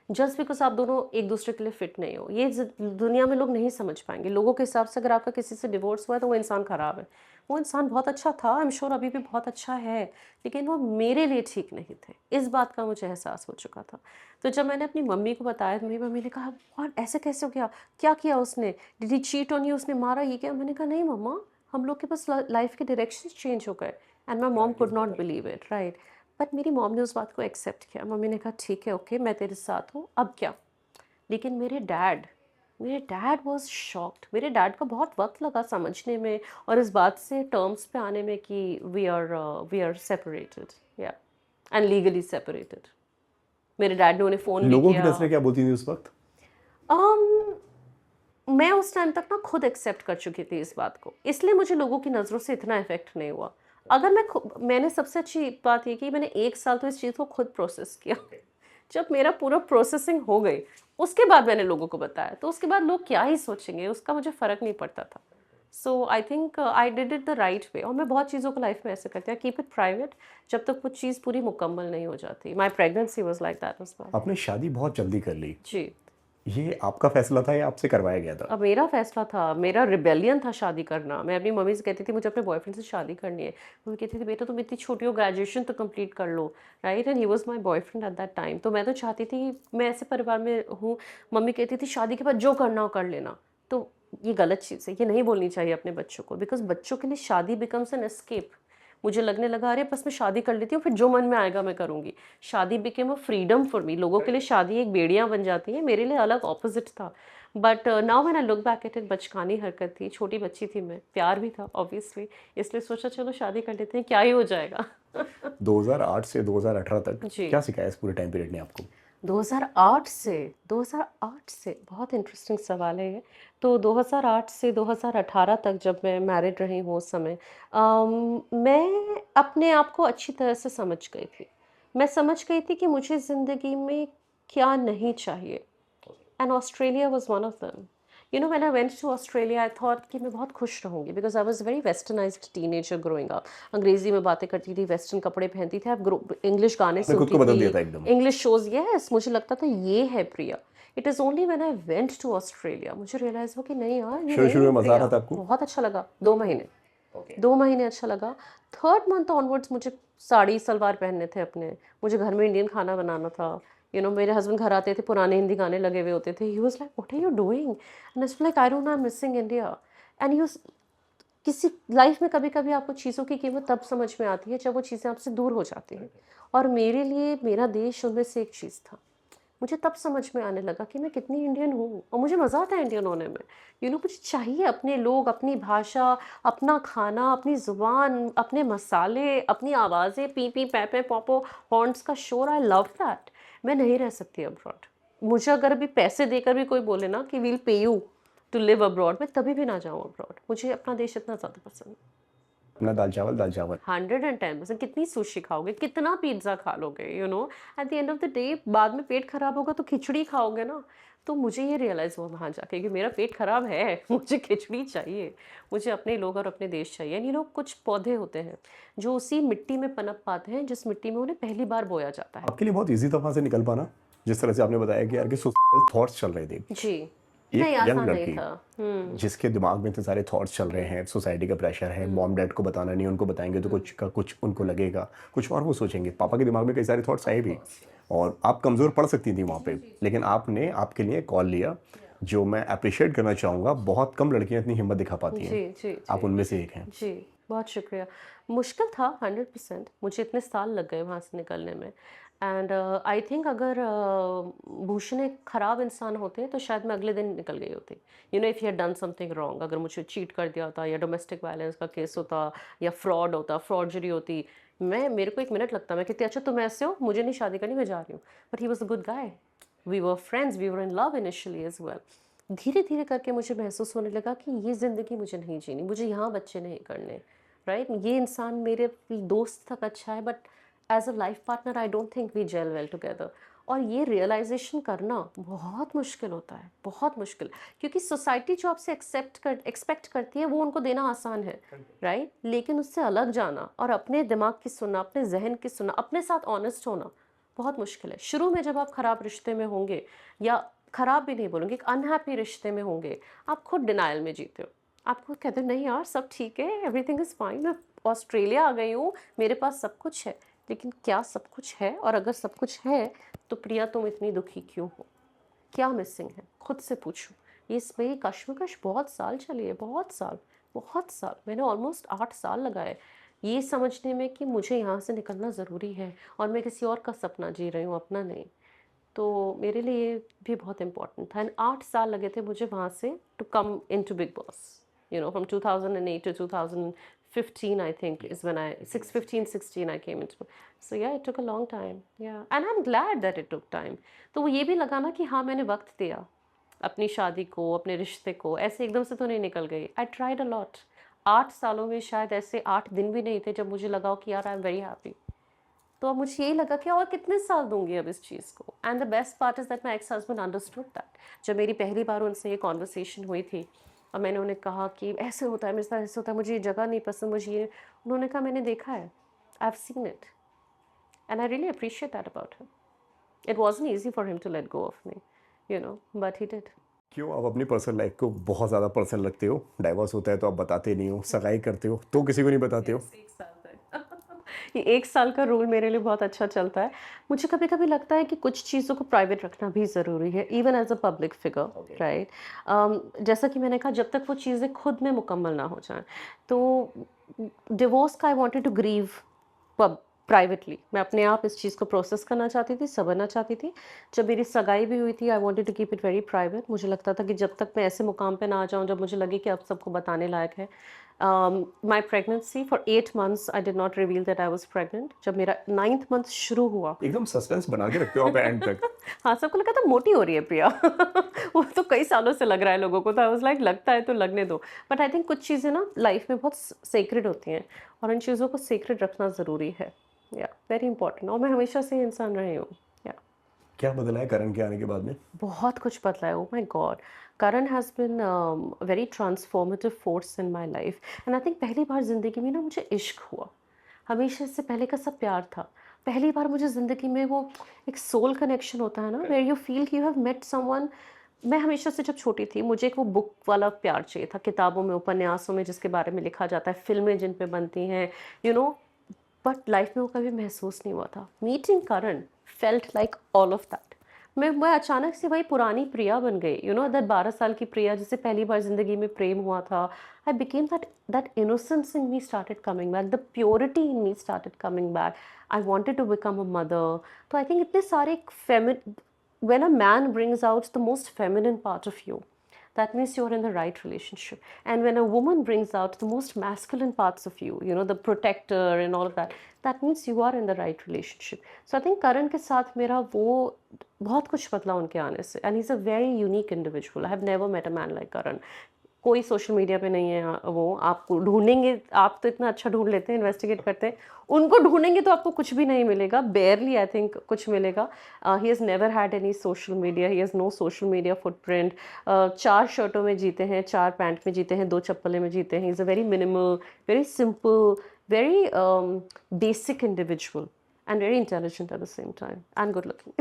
जस्ट बिकॉज आप दोनों एक दूसरे के लिए फिट नहीं हो। ये दुनिया में लोग नहीं समझ पाएंगे। लोगों के हिसाब से अगर आपका किसी से डिवोर्स हुआ है तो वो इंसान खराब है। वो इंसान बहुत अच्छा था, आई एम श्योर अभी भी बहुत अच्छा है, लेकिन वो मेरे लिए ठीक नहीं थे। इस बात का मुझे एहसास हो चुका था। तो जब मैंने अपनी मम्मी को बताया तो मेरी मम्मी ने कहा व्हाट, ऐसे कैसे हो गया, क्या किया उसने, did he cheat on you, उसने मारा, ये क्या? मैंने कहा नहीं मम्मा, हम लोग के पास लाइफ के डायरेक्शन चेंज हो गए। And my mom could not believe it. Right, but मेरी मॉम ने उस बात को एक्सेप्ट किया। मम्मी ने कहा ठीक है, ओके, मैं तेरे साथ हूँ, अब क्या। लेकिन मेरे डैड वॉज शॉक्ड। मेरे डैड को बहुत वक्त लगा समझने में और इस बात से टर्म्स पे आने में कि वी आर सेपरेटेड, या एंड लीगली सेपरेटेड। मेरे डैड ने उन्हें फ़ोन भी लोगों किया। की नज़रें क्या बोलती थी उस वक्त? मैं उस टाइम तक ना खुद एक्सेप्ट कर चुकी थी इस बात को, इसलिए मुझे लोगों की नज़रों से इतना इफेक्ट नहीं हुआ। अगर मैंने सबसे अच्छी बात ये की, मैंने 1 साल तो इस चीज़ को खुद प्रोसेस किया। जब मेरा पूरा प्रोसेसिंग हो गई, उसके बाद मैंने लोगों को बताया, तो उसके बाद लोग क्या ही सोचेंगे उसका मुझे फ़र्क नहीं पड़ता था। So I think I did it the right way, और मैं बहुत चीज़ों को लाइफ में ऐसे करती हूँ, कीप इट प्राइवेट जब तक वो चीज़ पूरी मुकम्मल नहीं हो जाती। My pregnancy was like that as well. आपने शादी बहुत जल्दी कर ली, जी। ये आपका फैसला था या आपसे करवाया गया था? अब मेरा फैसला था, मेरा रिबेलियन था शादी करना। मैं अपनी मम्मी से कहती थी मुझे अपने बॉयफ्रेंड से शादी करनी है। मम्मी कहती थी बेटा तुम इतनी छोटी हो, ग्रेजुएशन तो कंप्लीट कर लो, right? And he was my boyfriend at that time. तो मैं तो चाहती थी, मैं ऐसे परिवार में हूँ, मम्मी कहती थी शादी के बाद जो करना हो कर लेना। तो ये गलत चीज़ है, ये नहीं बोलनी चाहिए अपने बच्चों को, बिकॉज़ बच्चों के लिए शादी बिकम्स एन एस्केप। मुझे लगने लगा अरे बस मैं शादी कर लेती हूँ, फिर जो मन में आएगा मैं करूँगी। शादी became a freedom for me. लोगों के लिए शादी एक बेड़ियाँ बन जाती हैं, मेरे लिए अलग ऑपोजिट था। But now when I look back at it, बचकानी हरकत थी, छोटी बच्ची थी मैं, प्यार भी था ऑब्वियसली, इसलिए सोचा चलो शादी कर लेते हैं, क्या ही हो जाएगा। 2008 से 2018 तक जी। क्या सिखाया इस पूरे टाइम पीरियड ने आपको? 2008 से 2008 से बहुत इंटरेस्टिंग सवाल है ये। तो 2008 से 2018 तक जब मैं मैरिड रही हूँ उस समय, मैं अपने आप को अच्छी तरह से समझ गई थी। मैं समझ गई थी कि मुझे ज़िंदगी में क्या नहीं चाहिए, and Australia was one of them. You know when I went to Australia I thought कि मैं बहुत खुश रहूँगी, because I was very westernized teenager growing up. अंग्रेज़ी में बातें करती थी, वेस्टर्न कपड़े पहनती थी, इंग्लिश गाने आपने खुद सुनती को बदल थी, दिया था एकदम। इंग्लिश शोज़, यस, मुझे लगता था ये है Priya. It is only when I went to Australia मुझे रियलाइज़ हुआ कि नहीं यार, ये शुरू-शुरू नहीं में है मज़ा आ रहा प्रिया। था आपको? बहुत अच्छा लगा 2 महीने। 2 महीने अच्छा लगा। 3rd मंथ ऑनवर्ड्स मुझे साड़ी सलवार पहनने थे अपने। मुझे घर में इंडियन खाना बनाना था। मेरे हस्बैंड घर आते थे, पुराने हिंदी गाने लगे हुए होते थे। He was like what are you doing? And I was like I don't know, I am missing India. And he was किसी लाइफ में कभी-कभी आपको चीज़ों की कीमत तब समझ में आती है जब वो चीज़ें आपसे दूर हो जाती हैं। और मेरे लिए मेरा देश उनमें से एक चीज़ था। मुझे तब समझ में आने लगा कि मैं कितनी इंडियन हूँ, और मुझे मज़ा आता है इंडियन होने में। मुझे चाहिए अपने लोग, अपनी भाषा, अपना खाना, अपनी ज़ुबान, अपने मसाले, अपनी आवाज़ें, पी पी, पै पै, पॉ पॉ, हॉर्न्स का शोर, आई लव दैट। मैं नहीं रह सकती अब्रॉड। मुझे अगर अभी पैसे देकर भी कोई बोले ना कि वील पे यू टू लिव अब्रॉड, मैं तभी भी ना जाऊँ अब्रॉड। मुझे अपना देश इतना ज़्यादा पसंद है। अपना दाल-चावल, दाल-चावल। 110%। कितनी सुशी खाओगे, कितना पिज्ज़ा खा लोगे, eight the end of the day बाद में पेट खराब होगा तो खिचड़ी खाओगे ना। तो मुझे ये रियलाइज़ हुआ वहाँ जाके कि मेरा पेट खराब है, मुझे खिचड़ी चाहिए, मुझे अपने लोग और अपने देश चाहिए। कुछ पौधे होते हैं जो उसी मिट्टी में पनप पाते हैं जिस मिट्टी में उन्हें पहली बार बोया जाता है। आपके लिए बहुत ईज़ी था वहाँ से निकल पाना? जिस तरह से आपने बताया कि यार कि सुसाइडल थॉट्स चल रहे थे। जी। एक नहीं, यंग आसान नहीं लड़की था। जिसके दिमाग में इतने सारे थॉट्स चल रहे हैं, सोसाइटी का प्रेशर है, मॉम डैड को बताना नहीं, उनको बताएँगे तो कुछ का कुछ उनको लगेगा, कुछ और वो सोचेंगे। पापा के दिमाग में कई सारे थॉट्स आए भी और आप कमज़ोर पड़ सकती थी वहाँ पे, लेकिन आपने आपके लिए कॉल लिया, जो मैं एप्रिशिएट करना चाहूँगा। बहुत कम लड़कियाँ इतनी हिम्मत दिखा पाती हैं। जी, जी, आप जी। उनमें से एक हैं। जी, बहुत शुक्रिया। मुश्किल था 100%, मुझे इतने साल लग गए वहाँ से निकलने में। एंड आई थिंक अगर भूषण एक खराब इंसान होते तो शायद मैं अगले दिन निकल गई होती। If he had done something wrong, अगर मुझे चीट कर दिया होता या डोमेस्टिक वायलेंस का केस होता या फ्रॉड होता, फ्रॉडजरी होती, मेरे को 1 मिनट लगता, मैं कहती अच्छा तुम ऐसे हो, मुझे नहीं शादी करनी, मैं जा रही हूँ। But he was a good guy. We were friends, we were in love initially as well. धीरे-धीरे करके मुझे महसूस होने लगा कि ये ज़िंदगी मुझे नहीं जीनी, मुझे यहाँ बच्चे नहीं करने, राइट? ये इंसान मेरे दोस्त तक अच्छा है, but as a life partner I don't think we gel well together. और ये रियलाइज़ेशन करना बहुत मुश्किल होता है, बहुत मुश्किल। क्योंकि सोसाइटी जो आपसे एक्सपेक्ट करती है वो उनको देना आसान है, राइट? लेकिन उससे अलग जाना और अपने दिमाग की सुनना, अपने ज़हन की सुनना, अपने साथ ऑनेस्ट होना बहुत मुश्किल है। शुरू में जब आप खराब रिश्ते में होंगे, या खराब भी नहीं बोलूँगी, एक अनहैप्पी रिश्ते में होंगे, आप खुद डिनायल में जीते हो। आपको कहते हो नहीं यार सब ठीक है, एवरीथिंग इज़ फाइन, मैं ऑस्ट्रेलिया आ गई हूँ, मेरे पास सब कुछ है। लेकिन क्या सब कुछ है? और अगर सब कुछ है, तो प्रिया तुम इतनी दुखी क्यों हो? क्या मिसिंग है? खुद से पूछो। ये मेरी कश्मकश बहुत साल चली है, बहुत साल, बहुत साल। मैंने ऑलमोस्ट 8 साल लगाए ये समझने में कि मुझे यहाँ से निकलना ज़रूरी है, और मैं किसी और का सपना जी रही हूँ, अपना नहीं। तो मेरे लिए ये भी बहुत इम्पोर्टेंट था, एंड 8 साल लगे थे मुझे वहाँ से to come into Bigg Boss. From 2008 to 2015, I think, is when I 16 I came into. So yeah, it took a long time. Yeah, and I'm glad that it took time. तो वो ये भी लगा ना कि हाँ मैंने वक्त दिया अपनी शादी को, अपने रिश्ते को, ऐसे एकदम से तो नहीं निकल गई। I tried a lot. 8 सालों में शायद ऐसे 8 दिन भी नहीं थे जब मुझे लगा हो कि यार आई एम वेरी हैप्पी। तो अब मुझे यही लगा कि और कितने साल दूंगी अब इस चीज़ को। And the best part is that my ex husband understood that. जब मेरी पहली बार उनसे ये कॉन्वर्सेशन हुई थी और मैंने उन्हें कहा कि ऐसे होता है मेरे साथ, ऐसे होता है, मुझे ये जगह नहीं पसंद, मुझे ये, उन्होंने कहा मैंने देखा है, I have seen it and I really appreciate that about him. It wasn't easy for him to let go of me, you know, but he did. क्यों आप अपनी पर्सनल लाइफ को बहुत ज़्यादा पर्सनल रखते हो? डाइवोर्स होता है तो आप बताते नहीं हो, सगाई करते हो तो किसी को नहीं बताते हो। Yes, 1 साल तक। ये 1 साल का रूल मेरे लिए बहुत अच्छा चलता है। मुझे कभी-कभी लगता है कि कुछ चीज़ों को प्राइवेट रखना भी ज़रूरी है, even as a public figure, Okay. Right? जैसा कि मैंने कहा, जब तक वो चीज़ें खुद में मुकम्मल ना हो जाएँ, तो डिवोर्स का I wanted to grieve pub privately. मैं अपने आप इस चीज़ को प्रोसेस करना चाहती थी, सँभरना चाहती थी। जब मेरी सगाई भी हुई थी, I wanted to keep it very private. मुझे लगता था कि जब तक मैं ऐसे मुकाम पे ना आ जाऊँ, जब मुझे लगे कि अब सबको बताने लायक है। My pregnancy for 8 months I did not reveal that I was pregnant. जब मेरा 9th मंथ शुरू हुआ, एकदम सस्पेंस बना के रखते हो आप एंड तक। हाँ, सबको लगा था मोटी हो रही है प्रिया। वो तो कई सालों से लग रहा है लोगों को, तो आई वाज़ लाइक लगता है तो लगने दो। बट आई थिंक कुछ चीज़ें ना लाइफ में बहुत सेक्रेड होती हैं और इन चीज़ों को सेक्रेड रखना ज़रूरी है। या वेरी इंपॉर्टेंट, और मैं हमेशा से ये इंसान रही हूँ। या क्या बदला है करण के आने के बाद में? बहुत कुछ बदला है, oh my God! Karan has been very transformative force in my life and I think पहली बार ज़िंदगी में ना मुझे इश्क हुआ। हमेशा इससे पहले का सब प्यार था। पहली बार मुझे ज़िंदगी में वो एक सोल कनेक्शन होता है ना, वेयर यू फील कि यू हैव मेट समवन। मैं हमेशा से जब छोटी थी, मुझे एक वो बुक वाला प्यार चाहिए था, किताबों में, उपन्यासों में जिसके बारे में लिखा जाता है, फ़िल्में जिन पे बनती हैं, यू नो, बट लाइफ में वो कभी महसूस नहीं हुआ था। Meeting Karan felt like all of that. मैं अचानक से वही पुरानी प्रिया बन गई, यू नो, दैट 12 साल की प्रिया जिसे पहली बार ज़िंदगी में प्रेम हुआ था। I became that innocence in me started coming back, the purity in me started coming back. I wanted to become a mother. तो आई थिंक इतने सारे when a man brings out the most feminine part of you, that means you're in the right relationship. And when a woman brings out the most masculine parts of you, you know, the protector and all of that, that means you are in the right relationship. So I think Karan के साथ मेरा वो बहुत कुछ बदला उनके आने से, and he's a very unique individual. I have never met a man like Karan. कोई सोशल मीडिया पे नहीं है, वो आपको ढूंढेंगे, आप तो इतना अच्छा ढूंढ लेते हैं, इन्वेस्टिगेट करते हैं, उनको ढूंढेंगे तो आपको कुछ भी नहीं मिलेगा, बेयरली आई थिंक कुछ मिलेगा। He has never had any social media, he has no social media footprint. 4 शर्टों में जीते हैं, 4 पैंट में जीते हैं, 2 चप्पलें में जीते हैं। He is a very minimal, very simple, very basic individual and very intelligent eight the same time and good looking.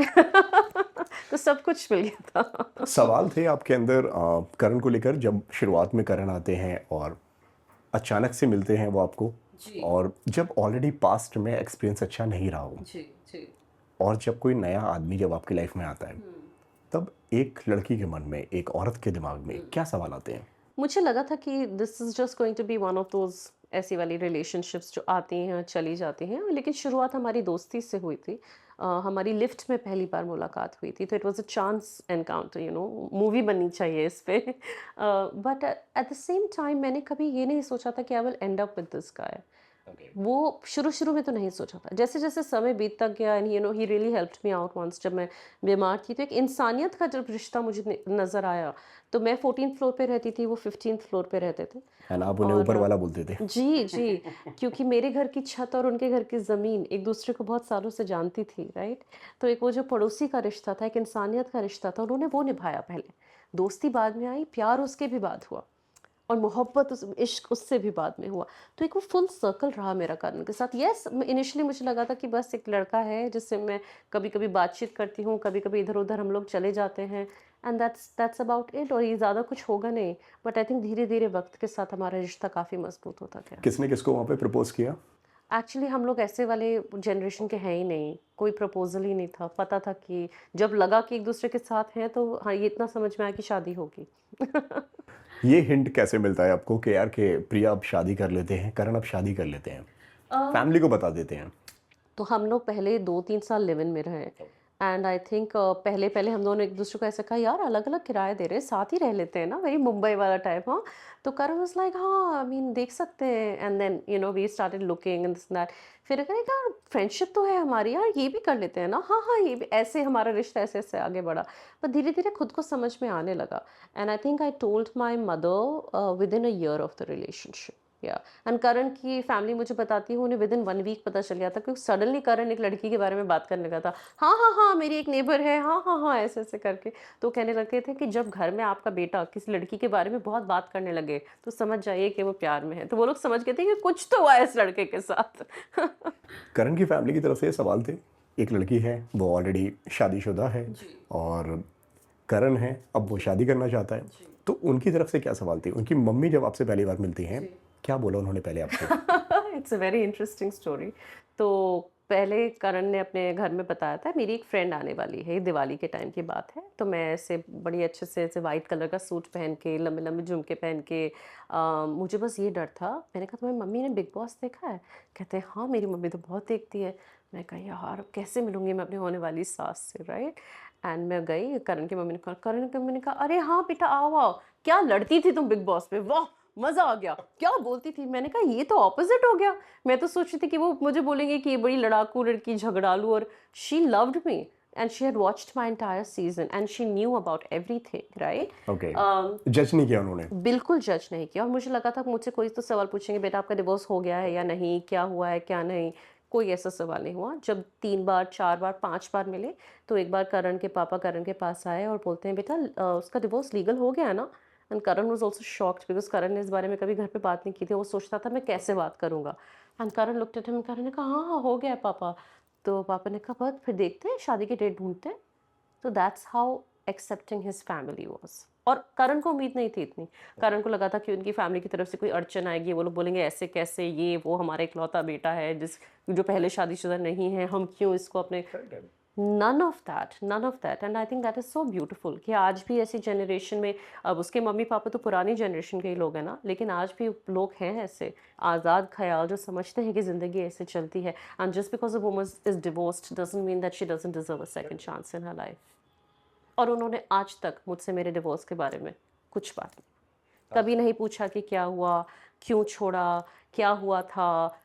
तो सब कुछ मिल गया था। सवाल थे आपके अंदर करण को लेकर जब शुरुआत में करण आते हैं और अचानक से मिलते हैं वो आपको, जी और जब ऑलरेडी पास्ट में एक्सपीरियंस अच्छा नहीं रहा हो, जी जी। और जब कोई नया आदमी जब आपकी लाइफ में आता है, तब एक लड़की के मन में, एक औरत के दिमाग में क्या सवाल आते हैं? मुझे लगा था कि this is just going to be one of those ऐसी वाली रिलेशनशिप्स जो आती हैं और चली जाती हैं, लेकिन शुरुआत हमारी दोस्ती से हुई थी। हमारी लिफ्ट में पहली बार मुलाकात हुई थी, तो it was a chance encounter, you know, movie बननी चाहिए इस पे। But at the same time मैंने कभी ये नहीं सोचा था कि I will and up with this guy. वो शुरू-शुरू में तो नहीं सोचा था। जैसे-जैसे समय बीतता गया and you know he really helped me out once, जब मैं बीमार थी, तो एक इंसानियत का जब रिश्ता मुझे नज़र आया, तो मैं 14th फ्लोर पे रहती थी, वो 15th फ्लोर पे रहते थे। है ना, आप उन्हें ऊपर और वाला बोलते थे। जी, जी, क्योंकि मेरे घर की छत और उनके घर की ज़मीन एक-दूसरे को बहुत सालों से जानती थी, राइट? तो एक वो जो पड़ोसी का रिश्ता था, एक इंसानियत का रिश्ता था, उन्होंने वो निभाया पहले। दोस्ती बाद में आई, प्यार उसके भी बाद हुआ और मोहब्बत उस इश्क उससे भी बाद में हुआ। तो एक वो फुल सर्कल रहा मेरा करण के साथ। येस, इनिशियली मुझे लगा था कि बस एक लड़का है जिससे मैं कभी-कभी बातचीत करती हूँ, कभी-कभी इधर-उधर हम लोग चले जाते हैं, एंड दैट्स अबाउट इट, और ये ज़्यादा कुछ होगा नहीं। बट आई थिंक धीरे-धीरे वक़्त के साथ हमारा रिश्ता काफ़ी मज़बूत होता गया। किसने किसको वहाँ पे प्रपोज किया? एक्चुअली हम लोग ऐसे वाले जनरेशन के हैं ही नहीं, कोई प्रपोज़ल ही नहीं था। पता था कि जब लगा कि एक-दूसरे के साथ हैं, तो हाँ, ये इतना समझ में आया कि शादी होगी। ये हिंट कैसे मिलता है आपको कि यार कि प्रिया अब शादी कर लेते हैं, करण अब शादी कर लेते हैं, फैमिली को बता देते हैं? तो हम लोग पहले 2-3 साल लिव इन में रहे एंड आई थिंक पहले हम दोनों ने एक दूसरे को ऐसे कहा, यार अलग-अलग किराया दे रहे हैं, साथ ही रह लेते हैं ना, वही मुंबई वाला टाइप, हाँ। तो करण वाज़ लाइक, हाँ, आई मीन देख सकते हैं, and then you know we started looking and this and that. फिर कहा, यार फ्रेंडशिप तो है हमारी, यार ये भी कर लेते हैं ना, हाँ, हाँ, ये भी, ऐसे हमारा रिश्ता ऐसे-ऐसे आगे बढ़ा। पर धीरे-धीरे खुद को समझ में आने लगा and I think I told my mother within a year of the relationship. या एंड करण की फैमिली मुझे बताती है उन्हें विद इन 1 वीक पता चल गया था, क्योंकि सडनली करण एक लड़की के बारे में बात करने लगा था। हाँ हाँ हाँ, मेरी एक नेबर है, हाँ हाँ हाँ, ऐसे ऐसे करके। तो कहने लगे थे कि जब घर में आपका बेटा किसी लड़की के बारे में बहुत बात करने लगे तो समझ जाइए कि वो प्यार में है। तो वो लोग समझ गए थे कि कुछ तो हुआ है इस लड़के के साथ। करण की फैमिली की तरफ से ये सवाल थे, एक लड़की है वो ऑलरेडी शादीशुदा है और करण है अब वो शादी करना चाहता है, तो उनकी तरफ से क्या सवाल थे? उनकी मम्मी जब आपसे पहली बार मिलती हैं, क्या बोला उन्होंने पहले आपसे? It's a very interesting story. तो पहले करण ने अपने घर में बताया था मेरी एक फ्रेंड आने वाली है, ये दिवाली के टाइम की बात है। तो मैं ऐसे बड़ी अच्छे से ऐसे वाइट कलर का सूट पहन के, लंबे लंबे झुमके पहन के, मुझे बस ये डर था। मैंने कहा तुम्हारी मम्मी ने बिग बॉस देखा है? कहते हैं हाँ मेरी मम्मी तो बहुत देखती है। मैं कहा यार अब कैसे मिलूंगी मैं अपने होने वाली सास से, राइट। एंड मैं गई, करण की मम्मी ने कहा, करण की मम्मी ने कहा अरे हाँ बेटा आओ आओ, क्या लड़ती थी तुम बिग बॉस में, वाह मजा आ गया, क्या बोलती थी। मैंने कहा ये तो ऑपोजिट हो गया। मैं तो सोच रही थी कि वो मुझे बोलेंगे कि ये बड़ी लड़ाकू लड़की, झगड़ालू, और she loved me and she had watched my entire season and she knew about everything, right. Okay, जज नहीं किया उन्होंने? बिल्कुल जज नहीं किया। और मुझे लगा था कि मुझसे कोई तो सवाल पूछेंगे, बेटा आपका डिवोर्स हो गया है या नहीं, क्या हुआ है क्या नहीं। कोई ऐसा सवाल नहीं हुआ। जब 3 बार 4 बार 5 बार मिले तो एक बार करण के पापा करण के पास आए और बोलते हैं बेटा उसका डिवोर्स लीगल हो गया है ना। And Karan was also shocked because Karan ने इस बारे में कभी घर पे बात नहीं की थी। वो सोचता था मैं कैसे बात करूंगा। And Karan looked at him, Karan ने कहा हाँ हाँ हो गया है पापा। तो पापा ने कहा बस फिर देखते हैं, शादी की डेट ढूंढते हैं। तो that's how accepting his family was. और करण को उम्मीद नहीं थी इतनी। करण को लगा था कि उनकी फैमिली की तरफ से कोई अड़चन आएगी, वो लोग बोलेंगे ऐसे कैसे, ये वो हमारा इकलौता बेटा है जिस जो पहले शादीशुदा नहीं है, हम क्यों इसको अपने। None of that, none of that. And I think that is so beautiful कि आज भी ऐसी जनरेशन में, अब उसके मम्मी पापा तो पुरानी जनरेशन के ही लोग हैं ना, लेकिन आज भी लोग हैं ऐसे आज़ाद ख्याल जो समझते हैं कि ज़िंदगी ऐसे चलती है। And just because a woman is divorced doesn't mean that she doesn't deserve a second chance in her life. और उन्होंने आज तक मुझसे मेरे डिवोर्स के बारे में कुछ बात नहीं, कभी नहीं पूछा कि क्या हुआ, क्यों छोड़ा, क्या हुआ था,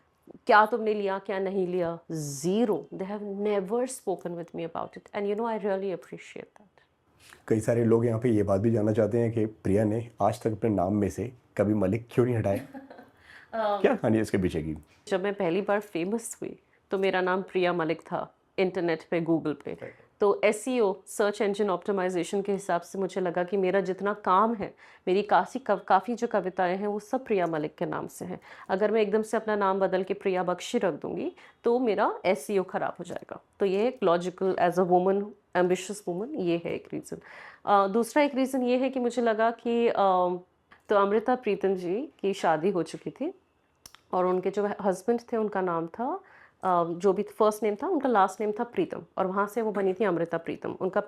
क्या तुमने लिया क्या नहीं लिया। Zero, they have never spoken with me about it and you know I really appreciate that. कई सारे लोग यहाँ पे ये बात भी जानना चाहते हैं कि प्रिया ने आज तक अपने नाम में से कभी मलिक क्यों नहीं हटाया? क्या कहानी है इसके पीछे की? जब मैं पहली बार फेमस हुई तो मेरा नाम प्रिया मलिक था इंटरनेट पे, गूगल पे। तो एसईओ, सर्च इंजन ऑप्टिमाइजेशन के हिसाब से मुझे लगा कि मेरा जितना काम है, मेरी काफ़ी जो कविताएं हैं वो सब प्रिया मलिक के नाम से हैं। अगर मैं एकदम से अपना नाम बदल के प्रिया बख्शी रख दूंगी तो मेरा एसईओ खराब हो जाएगा। तो ये एक logical, as a woman, ambitious woman, ये है एक रीज़न। दूसरा एक रीज़न ये है कि मुझे लगा कि तो अमृता प्रीतम जी की शादी हो चुकी थी और उनके जो हस्बैंड थे उनका नाम था जो भी फर्स्ट नेम था उनका लास्ट नेम था प्रीतम, और वहाँ से वो बनी थी अमृता प्रीतम। उनका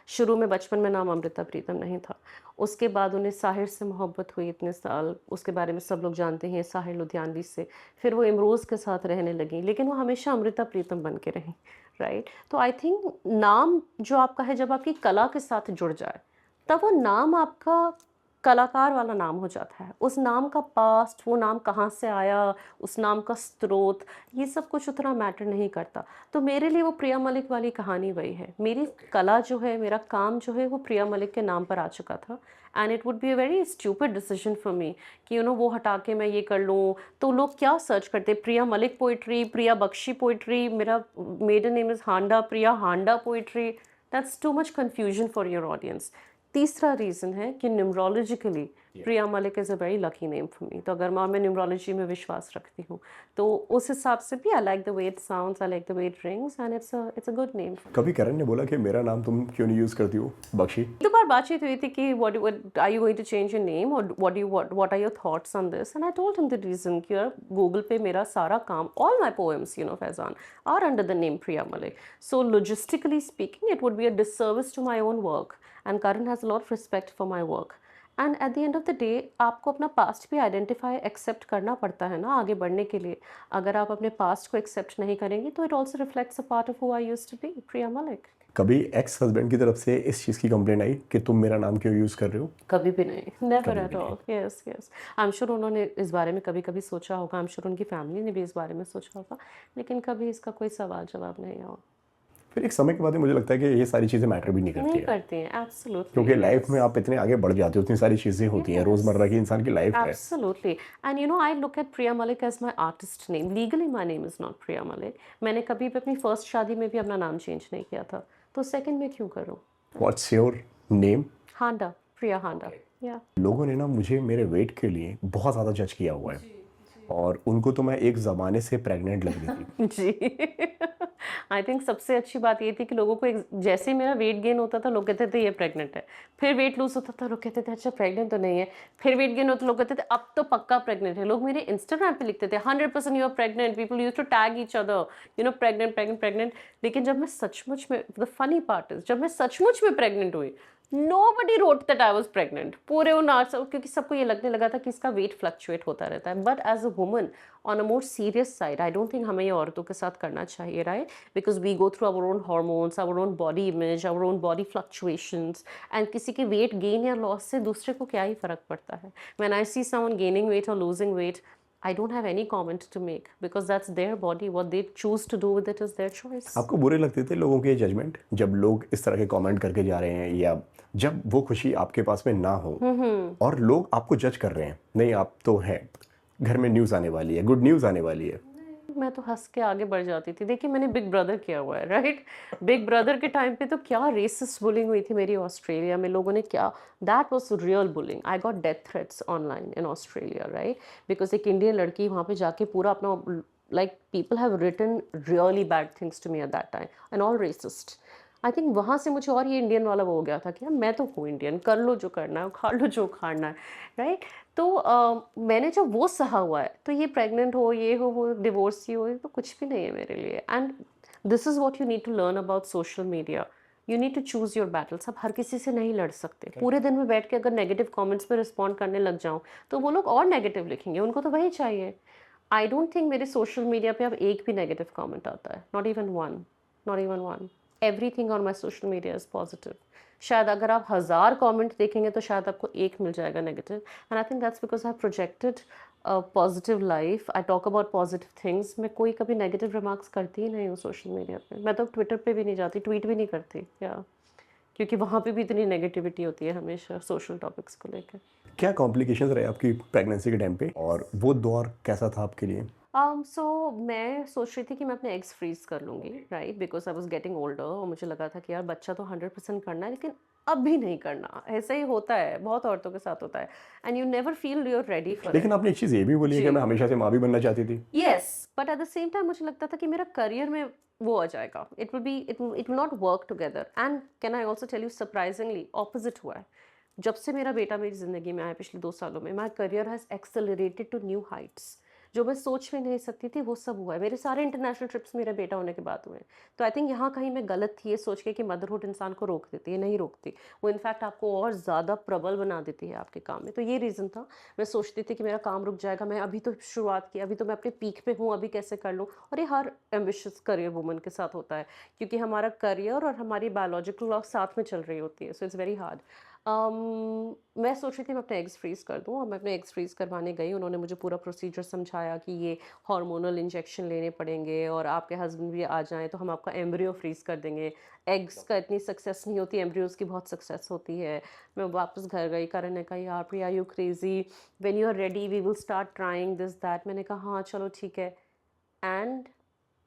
शुरू में बचपन में नाम अमृता प्रीतम नहीं था। उसके बाद उन्हें साहिर से मोहब्बत हुई इतने साल, उसके बारे में सब लोग जानते हैं, साहिर लुधियानवी से। फिर वो इमरोज़ के साथ रहने लगी, लेकिन वो हमेशा अमृता प्रीतम बन के रहीं, राइट। तो आई थिंक नाम जो आपका है जब आपकी कला के साथ जुड़ जाए तब वो नाम आपका कलाकार वाला नाम हो जाता है। उस नाम का पास्ट, वो नाम कहाँ से आया, उस नाम का स्रोत, ये सब कुछ उतना मैटर नहीं करता। तो मेरे लिए वो प्रिया मलिक वाली कहानी वही है। मेरी कला जो है, मेरा काम जो है, वो प्रिया मलिक के नाम पर आ चुका था। And it would be a very stupid decision for me कि वो हटा के मैं ये कर लूँ। तो लोग क्या सर्च करते, प्रिया मलिक पोइट्री, प्रिया बख्शी पोइट्री, मेरा maiden name is Handa, Priya Handa poetry. That's too much confusion for your audience. तीसरा रीज़न है कि numerologically Priya Malik is a very lucky name for me. तो अगर मैं न्यूमरोलॉजी में विश्वास रखती हूँ तो उस हिसाब से भी I like the way it sounds, I like the way it rings and it's a good name. कभी करण ने बोला कि मेरा नाम तुम क्यों नहीं यूज़ करती हो बख्शी? एक बार बातचीत हुई थी कि what are you going to change your name or what are your thoughts on this, and I told him the reason कि यार गूगल पे मेरा सारा काम, all my poems Faizan are under the name Priya Malik, so logistically speaking it would be a disservice to my own work and Karan has a lot of respect for my work and at the end of the day आपको अपना past भी identify accept करना पड़ता है ना आगे बढ़ने के लिए। अगर आप अपने पास्ट को एक्सेप्ट नहीं करेंगे तो it also reflects a part of who I used to be, Priya Malik. कभी एक्स हस्बैंड की तरफ से इस चीज़ की कंप्लेंट आई कि तुम मेरा नाम क्यों यूज़ कर रहे हो? कभी भी नहीं, never at all. Yes yes, I am sure उन्होंने इस बारे में कभी कभी सोचा होगा, आई एम श्योर उनकी फैमिली ने भी इस बारे में सोचा होगा, लेकिन कभी इसका कोई सवाल जवाब नहीं हुआ। फिर एक समय के बाद मुझे लगता है कि ये सारी चीज़ें मैटर भी नहीं करती नहीं है, करती हैं, एब्सोल्युटली, क्योंकि लाइफ यस, में आप इतने आगे बढ़ जाते हो, इतनी सारी चीज़ें होती हैं, यस, रोज़मर्रा की इंसान की लाइफ है। absolutely. And you know, I look at Priya Malik as my artist name. Legally, my name is not Priya Malik. मैंने कभी भी अपनी फर्स्ट शादी में भी अपना नाम चेंज नहीं किया था, तो सेकंड में क्यों करूँ? What's your name? Handa, Priya Handa, या लोगों ने ना मुझे मेरे वेट के लिए बहुत ज़्यादा जज किया हुआ है, और उनको तो मैं एक ज़माने से प्रेग्नेंट लग रही थी। जी। आई थिंक सबसे अच्छी बात ये थी कि लोगों को जैसे ही मेरा वेट गेन होता था लोग कहते थे ये प्रेग्नेंट है, फिर वेट लूज होता था लोग कहते थे अच्छा प्रेग्नेंट तो नहीं है, फिर वेट गेन होता लोग कहते थे अब तो पक्का प्रेग्नेंट है। लोग मेरे इंस्टाग्राम पे लिखते थे 100% you are pregnant, people use to tag each other, you know, pregnant pregnant pregnant. लेकिन जब मैं सचमुच में, द फनी पार्ट इज, जब मैं सचमुच में प्रेग्नेंट हुई, nobody wrote that I was pregnant. पूरे उन आर्ट्स, क्योंकि सबको ये लगने लगा था कि इसका वेट फ्लक्चुएट होता रहता है, but as a woman on a more serious side I don't think हमें ये औरतों के साथ करना चाहिए, right? Because we go through our own hormones, our own body image, our own body fluctuations, and किसी के वेट गेन या लॉस से दूसरे को क्या ही फर्क पड़ता है। When I see someone gaining weight और losing weight, I don't have any comment to make because that's their body. What they choose to do with it is their choice. आपको बुरे लगते थे लोगों के जजमेंट, जब लोग इस तरह के कमेंट करके जा रहे हैं, या जब वो खुशी आपके पास में ना हो और लोग आपको जज कर रहे हैं, नहीं आप तो हैं, घर में न्यूज़ आने वाली है, गुड न्यूज़ आने वाली है? मैं तो हंस के आगे बढ़ जाती थी। देखिए मैंने बिग ब्रदर किया हुआ है, राइट? बिग ब्रदर के टाइम पे तो क्या रेसिस्ट बुलिंग हुई थी मेरी ऑस्ट्रेलिया में, लोगों ने क्या, that was real bullying. I got death threats online in Australia, right? Because एक इंडियन लड़की वहाँ पे जाके पूरा अपना, like people have written really bad things to me at that time and all racist. I think वहाँ से मुझे और ये इंडियन वाला वो हो गया था कि यार मैं तो हूँ इंडियन, कर लो जो करना है, उखाड़ लो जो उखाड़ना है, राइट? तो मैंने जब वो सहा हुआ है, तो ये प्रेग्नेंट हो, ये हो, वो डिवोर्स हो, ये तो कुछ भी नहीं है मेरे लिए। And this is what you need to learn about social media. You need to choose your battles. अब हर किसी से नहीं लड़ सकते। पूरे दिन में बैठ के अगर नेगेटिव कमेंट्स पे रिस्पॉन्ड करने लग जाऊँ तो वो लोग और नेगेटिव लिखेंगे, उनको तो वही चाहिए। आई डोंट थिंक मेरे सोशल मीडिया पे अब एक भी नेगेटिव कमेंट आता है, not even one, not even one. Everything on my social media is positive. शायद अगर आप 1000 कमेंट देखेंगे तो शायद आपको एक मिल जाएगा negative, and I think that's because I projected positive life, I talk about positive things. मैं कोई कभी नेगेटिव रिमार्क्स करती ही नहीं हूँ सोशल मीडिया पे। मैं तो ट्विटर पे भी नहीं जाती, ट्वीट भी नहीं करती, या क्योंकि वहाँ पे भी इतनी नेगेटिविटी होती है हमेशा सोशल टॉपिक्स को लेकर। क्या कॉम्प्लिकेशंस रहे आपकी प्रेगनेंसी के टाइम पे, और वो दौर कैसा था आपके लिए? सो मैं सोच रही थी कि मैं अपने एग्स फ्रीज कर लूँगी, right? Because I was getting older और मुझे लगा था कि यार बच्चा तो 100% करना है, लेकिन अब भी नहीं करना। ऐसा ही होता है, बहुत औरतों के साथ होता है, and you never feel you are ready for लेकिन इट। आपने एक चीज़ ये भी बोली है कि जी, मैं हमेशा से माँ भी बनना चाहती थी। Yes, but at the same time मुझे लगता था कि मेरा करियर में वो आ जाएगा, it will be, it will not work together. And can I also tell you, surprisingly opposite हुआ है। जब से मेरा बेटा मेरी ज़िंदगी में आया पिछले 2 सालों में, my career has accelerated to new heights. जो मैं सोच भी नहीं सकती थी वो सब हुआ है। मेरे सारे इंटरनेशनल ट्रिप्स मेरे बेटा होने के बाद हुए हैं। तो आई थिंक यहाँ कहीं मैं गलत थी ये सोच के कि मदरहुड इंसान को रोक देती है, नहीं रोकती। वो इनफैक्ट आपको और ज़्यादा प्रबल बना देती है आपके काम में। तो ये रीज़न था। मैं सोचती थी कि मेरा काम रुक जाएगा, मैं अभी तो शुरुआत की, अभी तो मैं अपने पीक पे हूँ, अभी कैसे कर लूँ। और ये हर एम्बिशियस करियर वुमन के साथ होता है, क्योंकि हमारा करियर और हमारी बायोलॉजिकल क्लॉक साथ में चल रही होती है, सो इट्स वेरी हार्ड। मैं सोच रही थी मैं अपने एग्स फ्रीज़ कर दूँ, और मैं अपने एग्स फ्रीज़ करवाने गई। उन्होंने मुझे पूरा प्रोसीजर समझाया कि ये हार्मोनल इंजेक्शन लेने पड़ेंगे, और आपके हस्बैंड भी आ जाएँ तो हम आपका एम्ब्रियो फ्रीज़ कर देंगे। एग्स का इतनी सक्सेस नहीं होती, एम्ब्रियोज़ की बहुत सक्सेस होती है। मैं वापस घर गई, करण ने कहा यार Priya you crazy, when you are ready we will start trying this that. मैंने कहा हाँ चलो ठीक है। एंड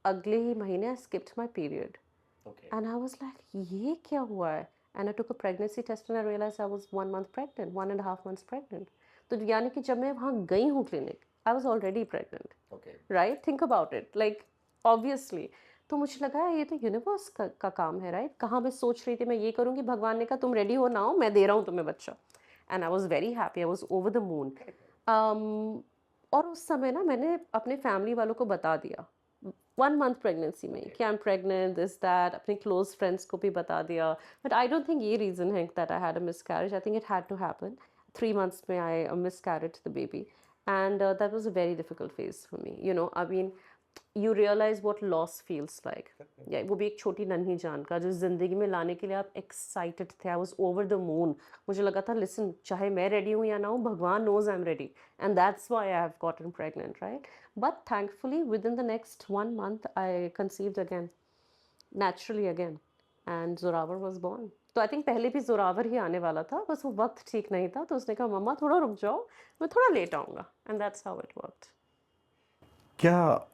अगले ही महीने I skipped my period, and I was like ये क्या हुआ है? And I took a pregnancy test and I realise I was 1 month pregnant, 1.5 months pregnant. तो यानी कि जब मैं वहाँ गई हूँ clinic, I was already pregnant, right? Think about it, like obviously. तो मुझे लगा ये तो यूनिवर्स का काम है, राइट? कहाँ मैं सोच रही थी मैं ये करूँगी, भगवान ने कहा तुम रेडी हो ना हो, मैं दे रहा हूँ तुम्हें बच्चा। And I was very happy, I was over the moon. और उस समय ना मैंने अपने फैमिली वालों को बता दिया 1 month प्रेगनेंसी में कि I am pregnant, this that. अपने क्लोज फ्रेंड्स को भी बता दिया। बट आई डोंट थिंक ये रीज़न है that I had a miscarriage. I think it had to happen. 3 months में आई miscarried the baby, and that was a very difficult phase for me, you know, I mean, you realize what loss feels like, या वो भी एक छोटी नन्ही जान का जो ज़िंदगी में लाने के लिए आप एक्साइटेड थे। I was over the moon. मुझे लगा था लिसन, चाहे मैं रेडी हूँ या ना हूँ, भगवान knows I am ready, and that's why I have gotten pregnant, right? But thankfully within the next 1 month I conceived again. Naturally again, and Zorawar was born. तो आई थिंक पहले भी जोरावर ही आने वाला था, बस वो वक्त ठीक नहीं था, तो उसने कहा मम्मा थोड़ा रुक जाओ, मैं थोड़ा लेट आऊँगा, and that's how it worked. क्या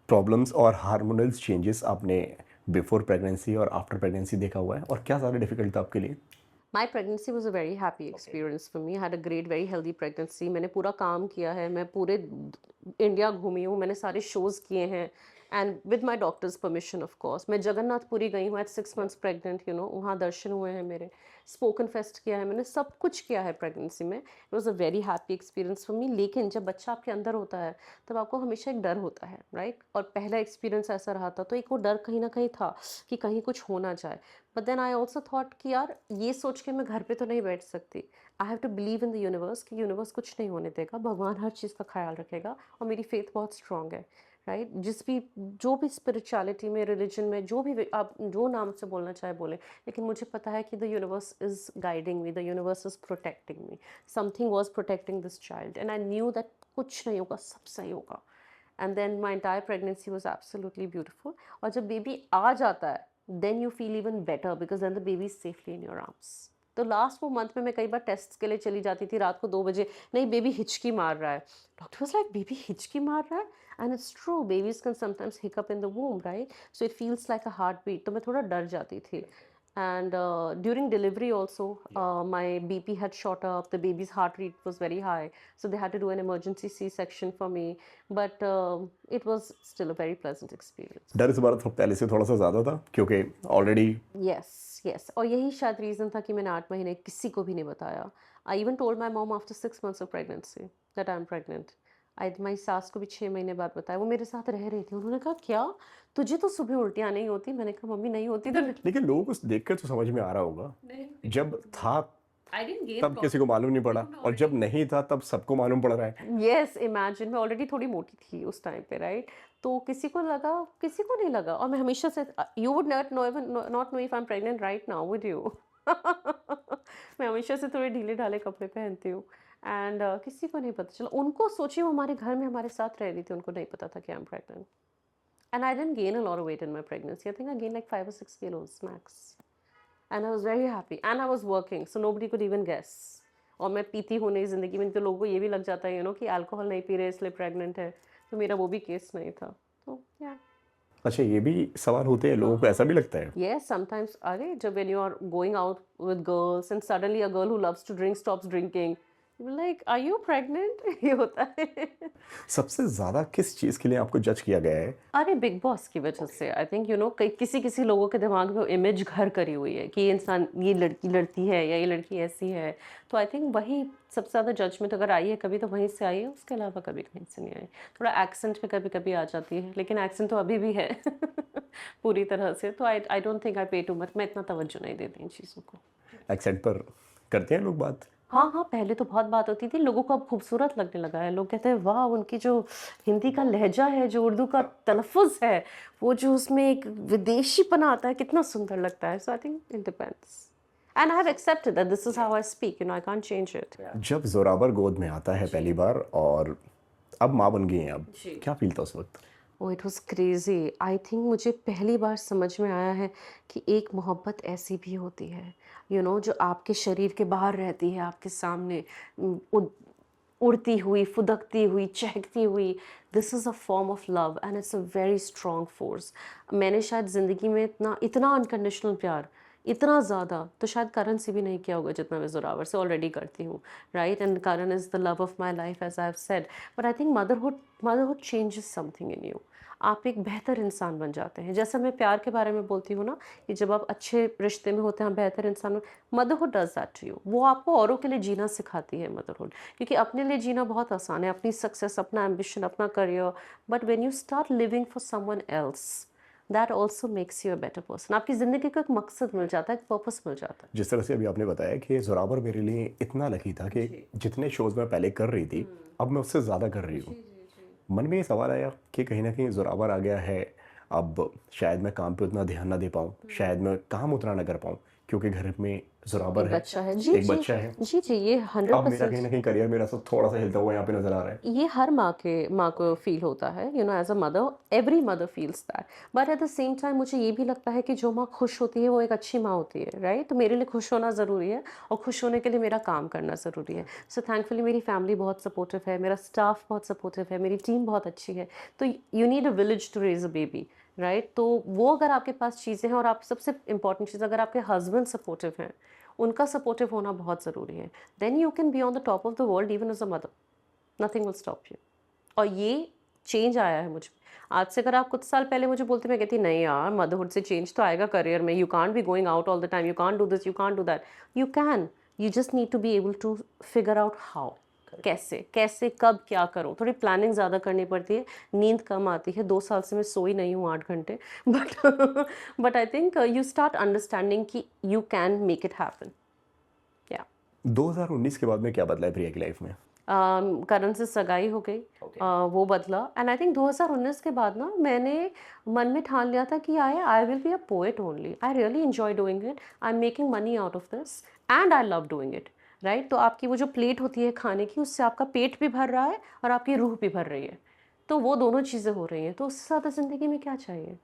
प्रॉब्लम्स और हार्मोनल चेंजेस आपने बिफोर प्रेगनेंसी और आफ्टर प्रेगनेंसी देखा हुआ है, और क्या ज़्यादा डिफिकल्ट था आपके लिए? माई pregnancy was a very happy experience for me, had a great very healthy pregnancy. मैंने पूरा काम किया है, मैं पूरे इंडिया घूमी हूँ, मैंने सारे शोज़ किए हैं, and with my doctor's permission of course. मैं जगन्नाथपुरी गई हूँ at 6 months pregnant, you know, वहाँ दर्शन हुए हैं मेरे। स्पोकन फेस्ट किया है मैंने, सब कुछ किया है प्रेगनेंसी में। It was a very happy experience for me. लेकिन जब बच्चा आपके अंदर होता है तब आपको हमेशा एक डर होता है, राइट? और पहला एक्सपीरियंस ऐसा रहा था, तो एक वो डर कहीं ना कहीं था कि कहीं कुछ हो ना जाए। But then I also thought कि यार ये सोच के मैं घर पे तो नहीं बैठ सकती। I have to believe in the universe कि यूनिवर्स कुछ नहीं होने देगा, भगवान हर चीज़ का ख्याल रखेगा, और मेरी फेथ बहुत स्ट्रांग है, राइट? जो भी स्पिरिचुअलिटी में, रिलीजन में, जो भी आप जो नाम से बोलना चाहे बोलें, लेकिन मुझे पता है कि the universe is guiding me, the universe is protecting me, something was protecting this child, and I knew that कुछ नहीं होगा, सब सही होगा। And then my entire pregnancy was absolutely beautiful. और जब बेबी आ जाता है then you feel even better, because then the baby is safely in your arms. तो लास्ट वो मंथ में मैं कई बार टेस्ट के लिए चली जाती थी रात को 2 बजे, नहीं बेबी हिचकी मार रहा है। डॉक्टर वाज लाइक बेबी हिचकी मार रहा है, and it's true, babies can sometimes hiccup in the womb, right? So it feels like a heart beat. तो मैं थोड़ा डर जाती थी। And during delivery also, my BP had shot up, the baby's heart rate was very high, so they had to do an emergency C-section for me, but it was still a very pleasant experience. डर इस बार तो पहले से थोड़ा सा ज़्यादा था, क्योंकि ऑलरेडी यस, यस, और यही शायद रीज़न था कि मैंने 8 महीने किसी को भी नहीं बताया। I even told my mom after 6 months of pregnancy that I am pregnant. I मेरी सास को भी 6 महीने बाद बताया, वो मेरे साथ रह रही थी। उन्होंने कहा क्या, तुझे तो सुबह उल्टियाँ नहीं होती? मैंने कहा मम्मी नहीं होती तो लेकिन लोगों को देखकर तो समझ में आ रहा होगा। नहीं, जब था आई डिडंट गेन तब किसी को मालूम नहीं पड़ा, और जब नहीं था तब सबको मालूम पड़ रहा है। यस, इमेजिन, मैं ऑलरेडी थोड़ी मोटी थी उस टाइम पे, राइट? तो किसी को लगा, किसी को नहीं लगा। और मैं हमेशा से, you would not know, even not know if I am pregnant right now, would you? मैं हमेशा से थोड़े ढीले ढाले कपड़े पहनती हूँ, एंड किसी को नहीं पता चला। उनको सोचिए, वो हमारे घर में हमारे साथ रह रही थी, उनको नहीं पता था कि I am pregnant. And I didn't gain a lot of weight in my pregnancy, I think I gain like 5 or 6 kilos max, and I was very happy, and I was working, so nobody could even guess. और मैं पीती हूँ नहीं ज़िंदगी में, तो लोगों को ये भी लग जाता है यू नो कि अल्कोहल नहीं पी रहे इसलिए प्रेग्नेंट है। तो मेरा वो भी केस नहीं था। तो या अच्छा, ये भी सवाल होते हैं, लोगों को ऐसा भी लगता है? यस, समटाइम्स, अरे जब when you are going out with girls and suddenly a girl who loves to drink stops drinking, like are you pregnant? ये होता है। सबसे ज़्यादा किस चीज़ के लिए आपको जज किया गया है? अरे बिग बॉस की वजह से आई थिंक, यू नो, किसी किसी लोगों के दिमाग में इमेज घर करी हुई है कि ये इंसान, ये लड़की लड़ती है या ये लड़की ऐसी है। तो आई थिंक वही सबसे ज़्यादा जजमेंट अगर आई है कभी तो वहीं से आई है, उसके अलावा कभी कहीं से नहीं आई। थोड़ा एक्सेंट पे कभी कभी आ जाती है, लेकिन एक्सेंट तो अभी भी है पूरी तरह से। तो आई डोंट थिंक आई पे टू मच, मैं इतना तवज्जो नहीं देती इन चीज़ों को। एक्सेंट पर करते हैं लोग बात? हाँ, हाँ, पहले तो बहुत बात होती थी, लोगों को अब खूबसूरत लगने लगा है। लोग कहते हैं वाह! उनकी जो हिंदी का लहज़ा है, जो उर्दू का तलफ़्फ़ुज़ है, वो जो उसमें एक विदेशीपना आता है, कितना सुंदर लगता है। So I think it depends, and I have accepted that this is how I speak, you know, I can't change it. जब ज़ोरावर गोद में आता है पहली बार, और अब माँ बन गई हैं आप, जी। क्या फ़ील था उस वक़्त? Oh! It was crazy. I think मुझे पहली बार समझ में आया है कि एक मोहब्बत ऐसी भी होती है, यू नो, जो आपके शरीर के बाहर रहती है, आपके सामने उड़ उड़ती हुई, फुदकती हुई, चहकती हुई। This is a form of love, and it's a very strong force. मैंने शायद ज़िंदगी में इतना इतना अनकंडीशनल प्यार, इतना ज़्यादा, तो शायद करण से भी नहीं किया होगा जितना मैं ज़ोरावर से ऑलरेडी करती हूँ, right? And Karan is the love of my life as I have said. But I think motherhood changes something in you. आप एक बेहतर इंसान बन जाते हैं। जैसा मैं प्यार के बारे में बोलती हूँ ना, कि जब आप अच्छे रिश्ते में होते हैं, आप बेहतर इंसान हो, motherhood does that to you. वो आपको औरों के लिए जीना सिखाती है मदरहुड, क्योंकि अपने लिए जीना बहुत आसान है, अपनी सक्सेस, अपना एम्बिशन, अपना career. But when you start living for someone else, that also makes you a better person. आपकी ज़िंदगी को एक मकसद मिल जाता है, एक पर्पस मिल जाता है। जिस तरह से अभी आपने बताया कि ज़ोरावर मेरे लिए इतना लकी था कि जितने शोज़ मैं पहले कर रही थी, अब मैं उससे ज़्यादा कर रही हूँ। मन में ये सवाल आया कि कहीं न कहीं ज़ोरावर आ गया है, अब शायद मैं काम पे उतना ध्यान ना दे पाऊँ, शायद मैं काम उतना ना कर पाऊँ। क्योंकि घर में जोराबर एक है, बच्चा है जी एक जी बच्चा है। जी जी, ये अब मेरा 100%। कहीं ना कहीं करियर मेरा सब थोड़ा सा हिलता हुआ यहाँ पे नजर आ रहा है। ये हर माँ को फील होता है, you know, as a mother every mother feels that. But at the same time मुझे ये भी लगता है कि जो माँ खुश होती है वो एक अच्छी माँ होती है, राइट? तो मेरे लिए खुश होना ज़रूरी है और खुश होने के लिए मेरा काम करना ज़रूरी है। सो थैंकफुली मेरी फैमिली बहुत सपोर्टिव है, मेरा स्टाफ बहुत सपोर्टिव है, मेरी टीम बहुत अच्छी है। तो you need a village to raise a baby, right? तो वो अगर आपके पास चीज़ें हैं और आप सबसे इंपॉर्टेंट चीज़, अगर आपके हस्बैंड सपोर्टिव हैं, उनका सपोर्टिव होना बहुत ज़रूरी है, then you can be on the top of the world even as a mother. Nothing will stop you. और ये चेंज आया है मुझ में। आज से अगर आप कुछ साल पहले मुझे बोलते, मैं कहती नहीं यार, मदरहुड से चेंज तो आएगा करियर में, you can't be going out all the time, you can't do this, you can't do that. You can, you just need to be able to figure out how, कैसे कैसे कब क्या करूँ। थोड़ी प्लानिंग ज़्यादा करनी पड़ती है, नींद कम आती है। 2 साल से मैं सोई नहीं हूँ 8 घंटे, but I think you start understanding कि you can make it happen. या 2019 के बाद में क्या बदला है प्रिया की लाइफ में? करण से सगाई हो गई, वो बदला। एंड आई थिंक 2019 के बाद ना मैंने मन में ठान लिया था कि I will be a poet only. I really enjoy doing it, I am making money out of this and I love doing it, right? तो आपकी वो जो प्लेट होती है खाने की, उससे आपका पेट भी भर रहा है और आपकी रूह भी भर रही है। तो वो दोनों चीज़ें हो रही हैं, तो उससे ज़्यादा ज़िंदगी में क्या चाहिए?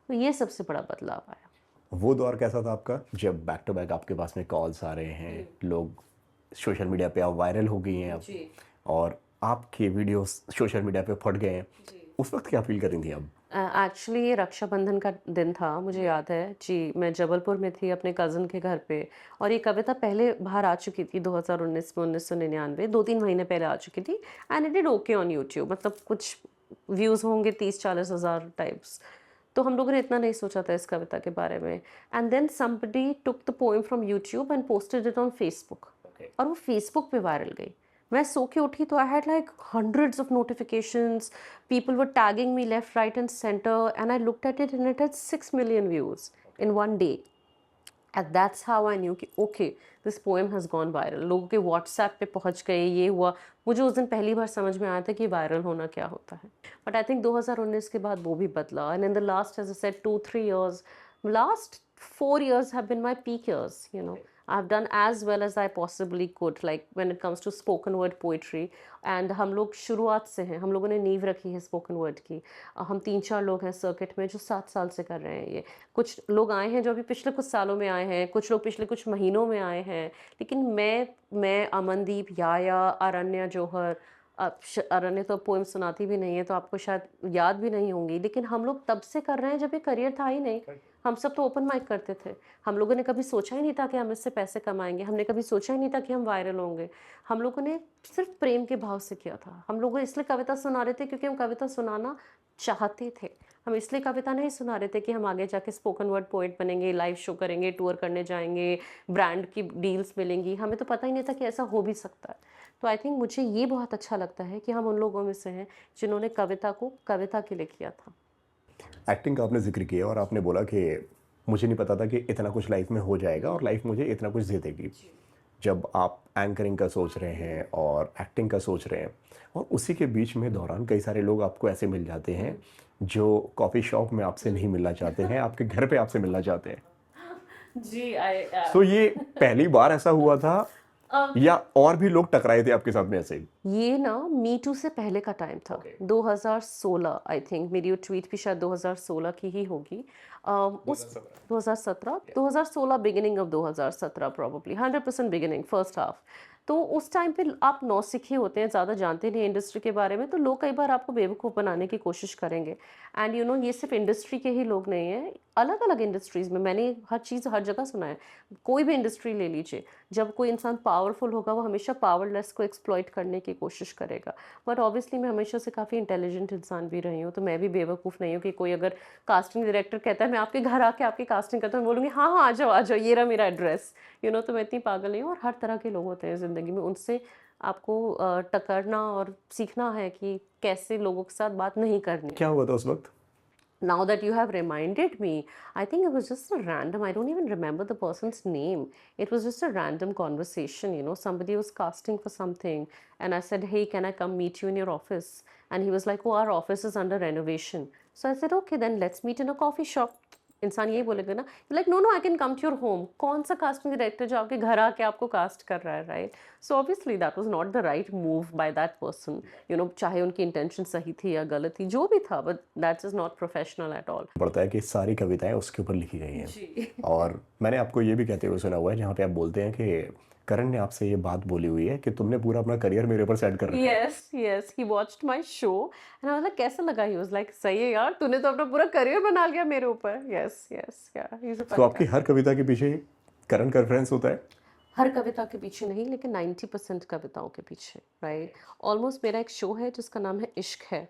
तो ये सबसे बड़ा बदलाव आया। वो दौर कैसा था आपका जब बैक टू बैक आपके पास में कॉल्स आ रहे हैं, लोग सोशल मीडिया पे आप वायरल हो गई हैं अब, जी और आपके वीडियोस सोशल मीडिया पे फट गए हैं, उस वक्त क्या फील कर रही थी अब? एक्चुअली ये रक्षाबंधन का दिन था, मुझे याद है जी। मैं जबलपुर में थी अपने कज़न के घर पे, और ये कविता पहले बाहर आ चुकी थी 2019 में, 1999, 2-3 महीने पहले आ चुकी थी। And it did okay on YouTube, मतलब कुछ व्यूज़ होंगे 30-40 हज़ार टाइप्स। तो हम लोगों ने इतना नहीं सोचा था इस कविता के बारे में। And then somebody took the poem from YouTube and posted it on Facebook, और वो फेसबुक पे वायरल गई। मैं सो के उठी तो I had like hundreds of notifications, people were tagging me left, right and center, and I looked at it and it had 6 million views in one day. And that's how I knew कि okay, this poem has gone viral. लोगों के WhatsApp पे पहुंच गए, ये हुआ। मुझे उस दिन पहली बार समझ में आया था कि वायरल होना क्या होता है। बट आई थिंक 2019 के बाद वो भी बदला, and in the last, as I said, 2-3 years, last 4 years have been my peak years, you know. I've done as well as I possibly could, like when it comes to spoken word poetry. And हम लोग शुरुआत से हैं, हम लोगों ने नींव रखी है स्पोकन वर्ड की। हम 3-4 लोग हैं सर्किट में जो 7 साल से कर रहे हैं ये। कुछ लोग आए हैं जो अभी पिछले कुछ सालों में आए हैं, कुछ लोग पिछले कुछ महीनों में आए हैं। लेकिन मैं अमनदीप, याया, अरण्या जौहर, अरण्या तो पोएम सुनाती भी नहीं है तो आपको शायद याद भी नहीं होंगी, लेकिन हम लोग तब से कर रहे हैं जब ये करियर था ही नहीं। हम सब तो ओपन माइक करते थे। हम लोगों ने कभी सोचा ही नहीं था कि हम इससे पैसे कमाएंगे, हमने कभी सोचा ही नहीं था कि हम वायरल होंगे। हम लोगों ने सिर्फ प्रेम के भाव से किया था। हम लोग इसलिए कविता सुना रहे थे क्योंकि हम कविता सुनाना चाहते थे। हम इसलिए कविता नहीं सुना रहे थे कि हम आगे जाके स्पोकन वर्ड पोएट बनेंगे, लाइव शो करेंगे, टूर करने जाएंगे, ब्रांड की डील्स मिलेंगी। हमें तो पता ही नहीं था कि ऐसा हो भी सकता है। तो आई थिंक मुझे ये बहुत अच्छा लगता है कि हम उन लोगों में से हैं जिन्होंने कविता को कविता के लिए किया था। एक्टिंग का आपने जिक्र किया और आपने बोला कि मुझे नहीं पता था कि इतना कुछ लाइफ में हो जाएगा और लाइफ मुझे इतना कुछ दे देगी। जब आप एंकरिंग का सोच रहे हैं और एक्टिंग का सोच रहे हैं, और उसी के बीच में दौरान कई सारे लोग आपको ऐसे मिल जाते हैं जो कॉफ़ी शॉप में आपसे नहीं मिलना चाहते हैं, आपके घर पे आपसे मिलना चाहते हैं। जी तो ये पहली बार ऐसा हुआ था या और भी लोग टकराए थे आपके साथ में ऐसे ही? ये ना मी टू से पहले का टाइम था। 2016 आई थिंक, मेरी वो ट्वीट भी शायद 2016 की ही होगी। उस 2016 beginning of 2017 probably 100% beginning first half. तो उस टाइम पे आप नौसिखे होते हैं, ज़्यादा जानते नहीं इंडस्ट्री के बारे में, तो लोग कई बार आपको बेवकूफ़ बनाने की कोशिश करेंगे। एंड यू नो, ये सिर्फ इंडस्ट्री के ही लोग नहीं हैं, अलग अलग इंडस्ट्रीज़ में मैंने हर चीज़ हर जगह सुना है। कोई भी इंडस्ट्री ले लीजिए, जब कोई इंसान पावरफुल होगा वो हमेशा पावरलेस को एक्सप्लॉइट करने की कोशिश करेगा। बट ऑब्वियसली मैं हमेशा से काफ़ी इंटेलिजेंट इंसान भी रही हूँ, तो मैं भी बेवकूफ़ नहीं हूँ कि कोई अगर कास्टिंग डायरेक्टर कहता है मैं आपके घर आके आपकी कास्टिंग करता हूँ, मैं बोलूँगी हाँ हाँ आ जाओ, ये रहा मेरा एड्रेस। यू नो, तो मैं इतनी पागल नहीं हूँ। और हर तरह के लोग होते हैं ज़िंदगी में, उनसे आपको टकरना और सीखना है कि कैसे लोगों के साथ बात नहीं करनी। क्या हुआ था उस वक्त? Now that you have reminded me, I think it was just a random, I don't even remember the person's name. It was just a random conversation, you know, somebody was casting for something and I said, hey, can I come meet you in your office? And he was like, oh, our office is under renovation. So I said, okay, then let's meet in a coffee shop. इंसान यही बोलेगा ना, like no no I can come to your home, कौन सा casting director जो आपके घर आके आपको कास्ट कर रहा है, right? So obviously that was not the right move by that person, you know, चाहे उनकी इंटेंशन सही थी या गलत थी, जो भी था, but that is not professional at all. पड़ता है कि सारी कविताएं उसके ऊपर लिखी गई हैं। जी। और मैंने आपको ये भी कहते हुए सुना हुआ है जहाँ पे आप बोलते हैं कि करण ने आपसे ये बात बोली हुई है कि तुमने पूरा अपना करियर मेरे ऊपर सेट कर रखा है। Yes yes, he watched my show and I was like कैसा लगा, ही वाज लाइक सही है यार, तूने तो अपना पूरा करियर बना लिया मेरे ऊपर। यस यस, या ही इज अ तो फनी आपकी गाय। हर कविता के पीछे करण का रेफरेंस होता है? हर कविता के पीछे नहीं, लेकिन 90% कविताओं के पीछे, राइट? ऑलमोस्ट मेरा एक शो है जिसका नाम है इश्क है,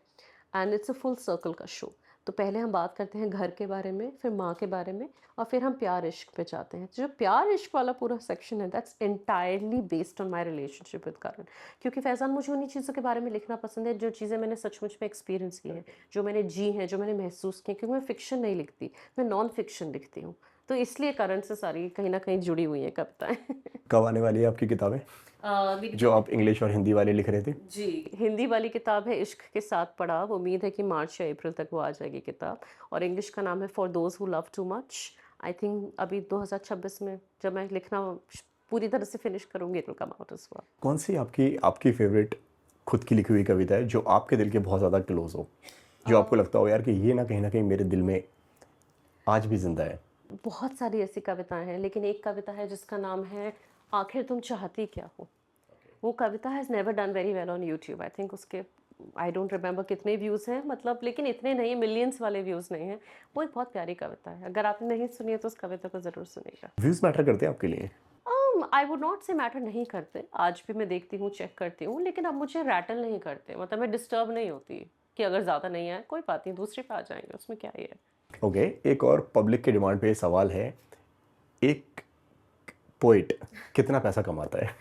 and it's a full circle का शो। तो पहले हम बात करते हैं घर के बारे में, फिर माँ के बारे में, और फिर हम प्यार इश्क पे जाते हैं। जो प्यार इश्क वाला पूरा सेक्शन है, that's entirely based on my relationship with Karan. क्योंकि फैज़ान, मुझे उन्हीं चीज़ों के बारे में लिखना पसंद है जो चीज़ें मैंने सचमुच में एक्सपीरियंस की हैं, जो मैंने जी हैं, जो मैंने महसूस की हैं। क्योंकि मैं फ़िक्शन नहीं लिखती, मैं नॉन फ़िक्शन लिखती हूँ। तो इसलिए करण से सारी कहीं न कहीं जुड़ी हुई हैं कविताएँ। कब आने वाली है आपकी किताबें मेरी जो आप इंग्लिश और हिंदी वाले लिख रहे थे? जी, हिंदी वाली किताब है इश्क के 7 पड़ाव, उम्मीद है कि मार्च या अप्रैल तक वो आ जाएगी किताब। और इंग्लिश का नाम है for those who love too much. I think अभी 2026 में जब मैं लिखना पूरी तरह से फिनिश करूँगी, it will come out as well. कौन सी आपकी आपकी फेवरेट खुद की लिखी हुई कविता है जो आपके दिल के बहुत ज़्यादा क्लोज हो, जो आपको लगता हो यार कि ये ना कहीं मेरे दिल में आज भी जिंदा है? बहुत सारी ऐसी कविताएँ हैं, लेकिन एक कविता है जिसका नाम है आखिर तुम चाहती क्या हो? वो kavita has never done very well on YouTube. I think उसके आई डोंट रिमेंबर कितने व्यूज़ हैं, मतलब, लेकिन इतने नहीं, मिलियंस वाले व्यूज़ नहीं हैं। वो एक बहुत प्यारी कविता है। अगर आपने नहीं सुनी है तो उस कविता को ज़रूर सुनिएगा। व्यूज़ मैटर करते हैं आपके लिए? आई वुड नॉट से मैटर नहीं करते। आज भी मैं देखती हूँ, चेक करती हूँ, लेकिन अब मुझे रैटल नहीं करते। मतलब मैं डिस्टर्ब नहीं होती कि अगर ज़्यादा नहीं आए, कोई बात नहीं, दूसरे पे आ जाएँगे, उसमें क्या ही है। ओके, एक और पब्लिक के डिमांड पे सवाल है, एक पोइट कितना पैसा कमाता है?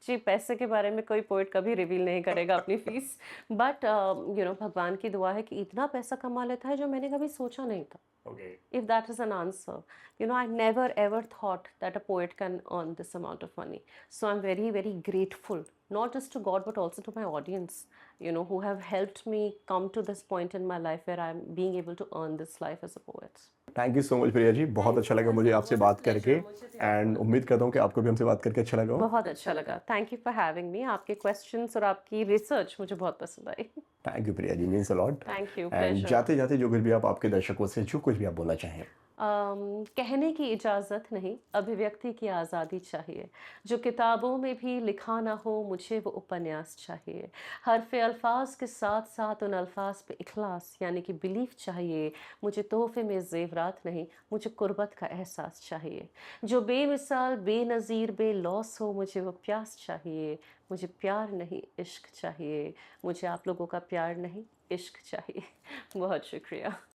जी, पैसे के बारे में कोई पोएट कभी रिवील नहीं करेगा अपनी फीस। बट यू नो, भगवान की दुआ है कि इतना पैसा कमा लेता है जो मैंने कभी सोचा नहीं था। Okay. If that is an answer, you know, I never ever thought that a poet can earn this amount of money. So I'm very, very grateful, not just to God, but also to my audience, you know, who have helped me come to this point in my life where I'm being able to earn this life as a poet. Thank you so much Priya ji, बहुत अच्छा लगा मुझे आपसे बात करके। मुझे भी आपसे एंड बात उम्मीद करता हूँ कि आपको भी हमसे बात करके अच्छा लगा हो। बहुत अच्छा लगा। Thank you for having me. आपके क्वेश्चंस और आपकी रिसर्च मुझे बहुत पसंद आई। Thank you Priya ji, means a lot. Thank you, and pleasure. जाते जाते जो कुछ भी आप आपके दर्शकों से जो कुछ भी आप बोलना चाहें। कहने की इजाज़त नहीं, अभिव्यक्ति की आज़ादी चाहिए। जो किताबों में भी लिखा ना हो, मुझे वो उपन्यास चाहिए। हरफ़े अल्फ़ाज़ के साथ साथ उन अल्फ़ाज़ पे इख़लास यानी कि बिलीफ चाहिए। मुझे तोहफ़े में ज़ेवरात नहीं, मुझे क़ुर्बत का एहसास चाहिए। जो बेमिसाल, बेनज़ीर, बेलौस हो, मुझे वो प्यास चाहिए। मुझे प्यार नहीं, इश्क चाहिए। मुझे आप लोगों का प्यार नहीं, इश्क चाहिए। बहुत शुक्रिया।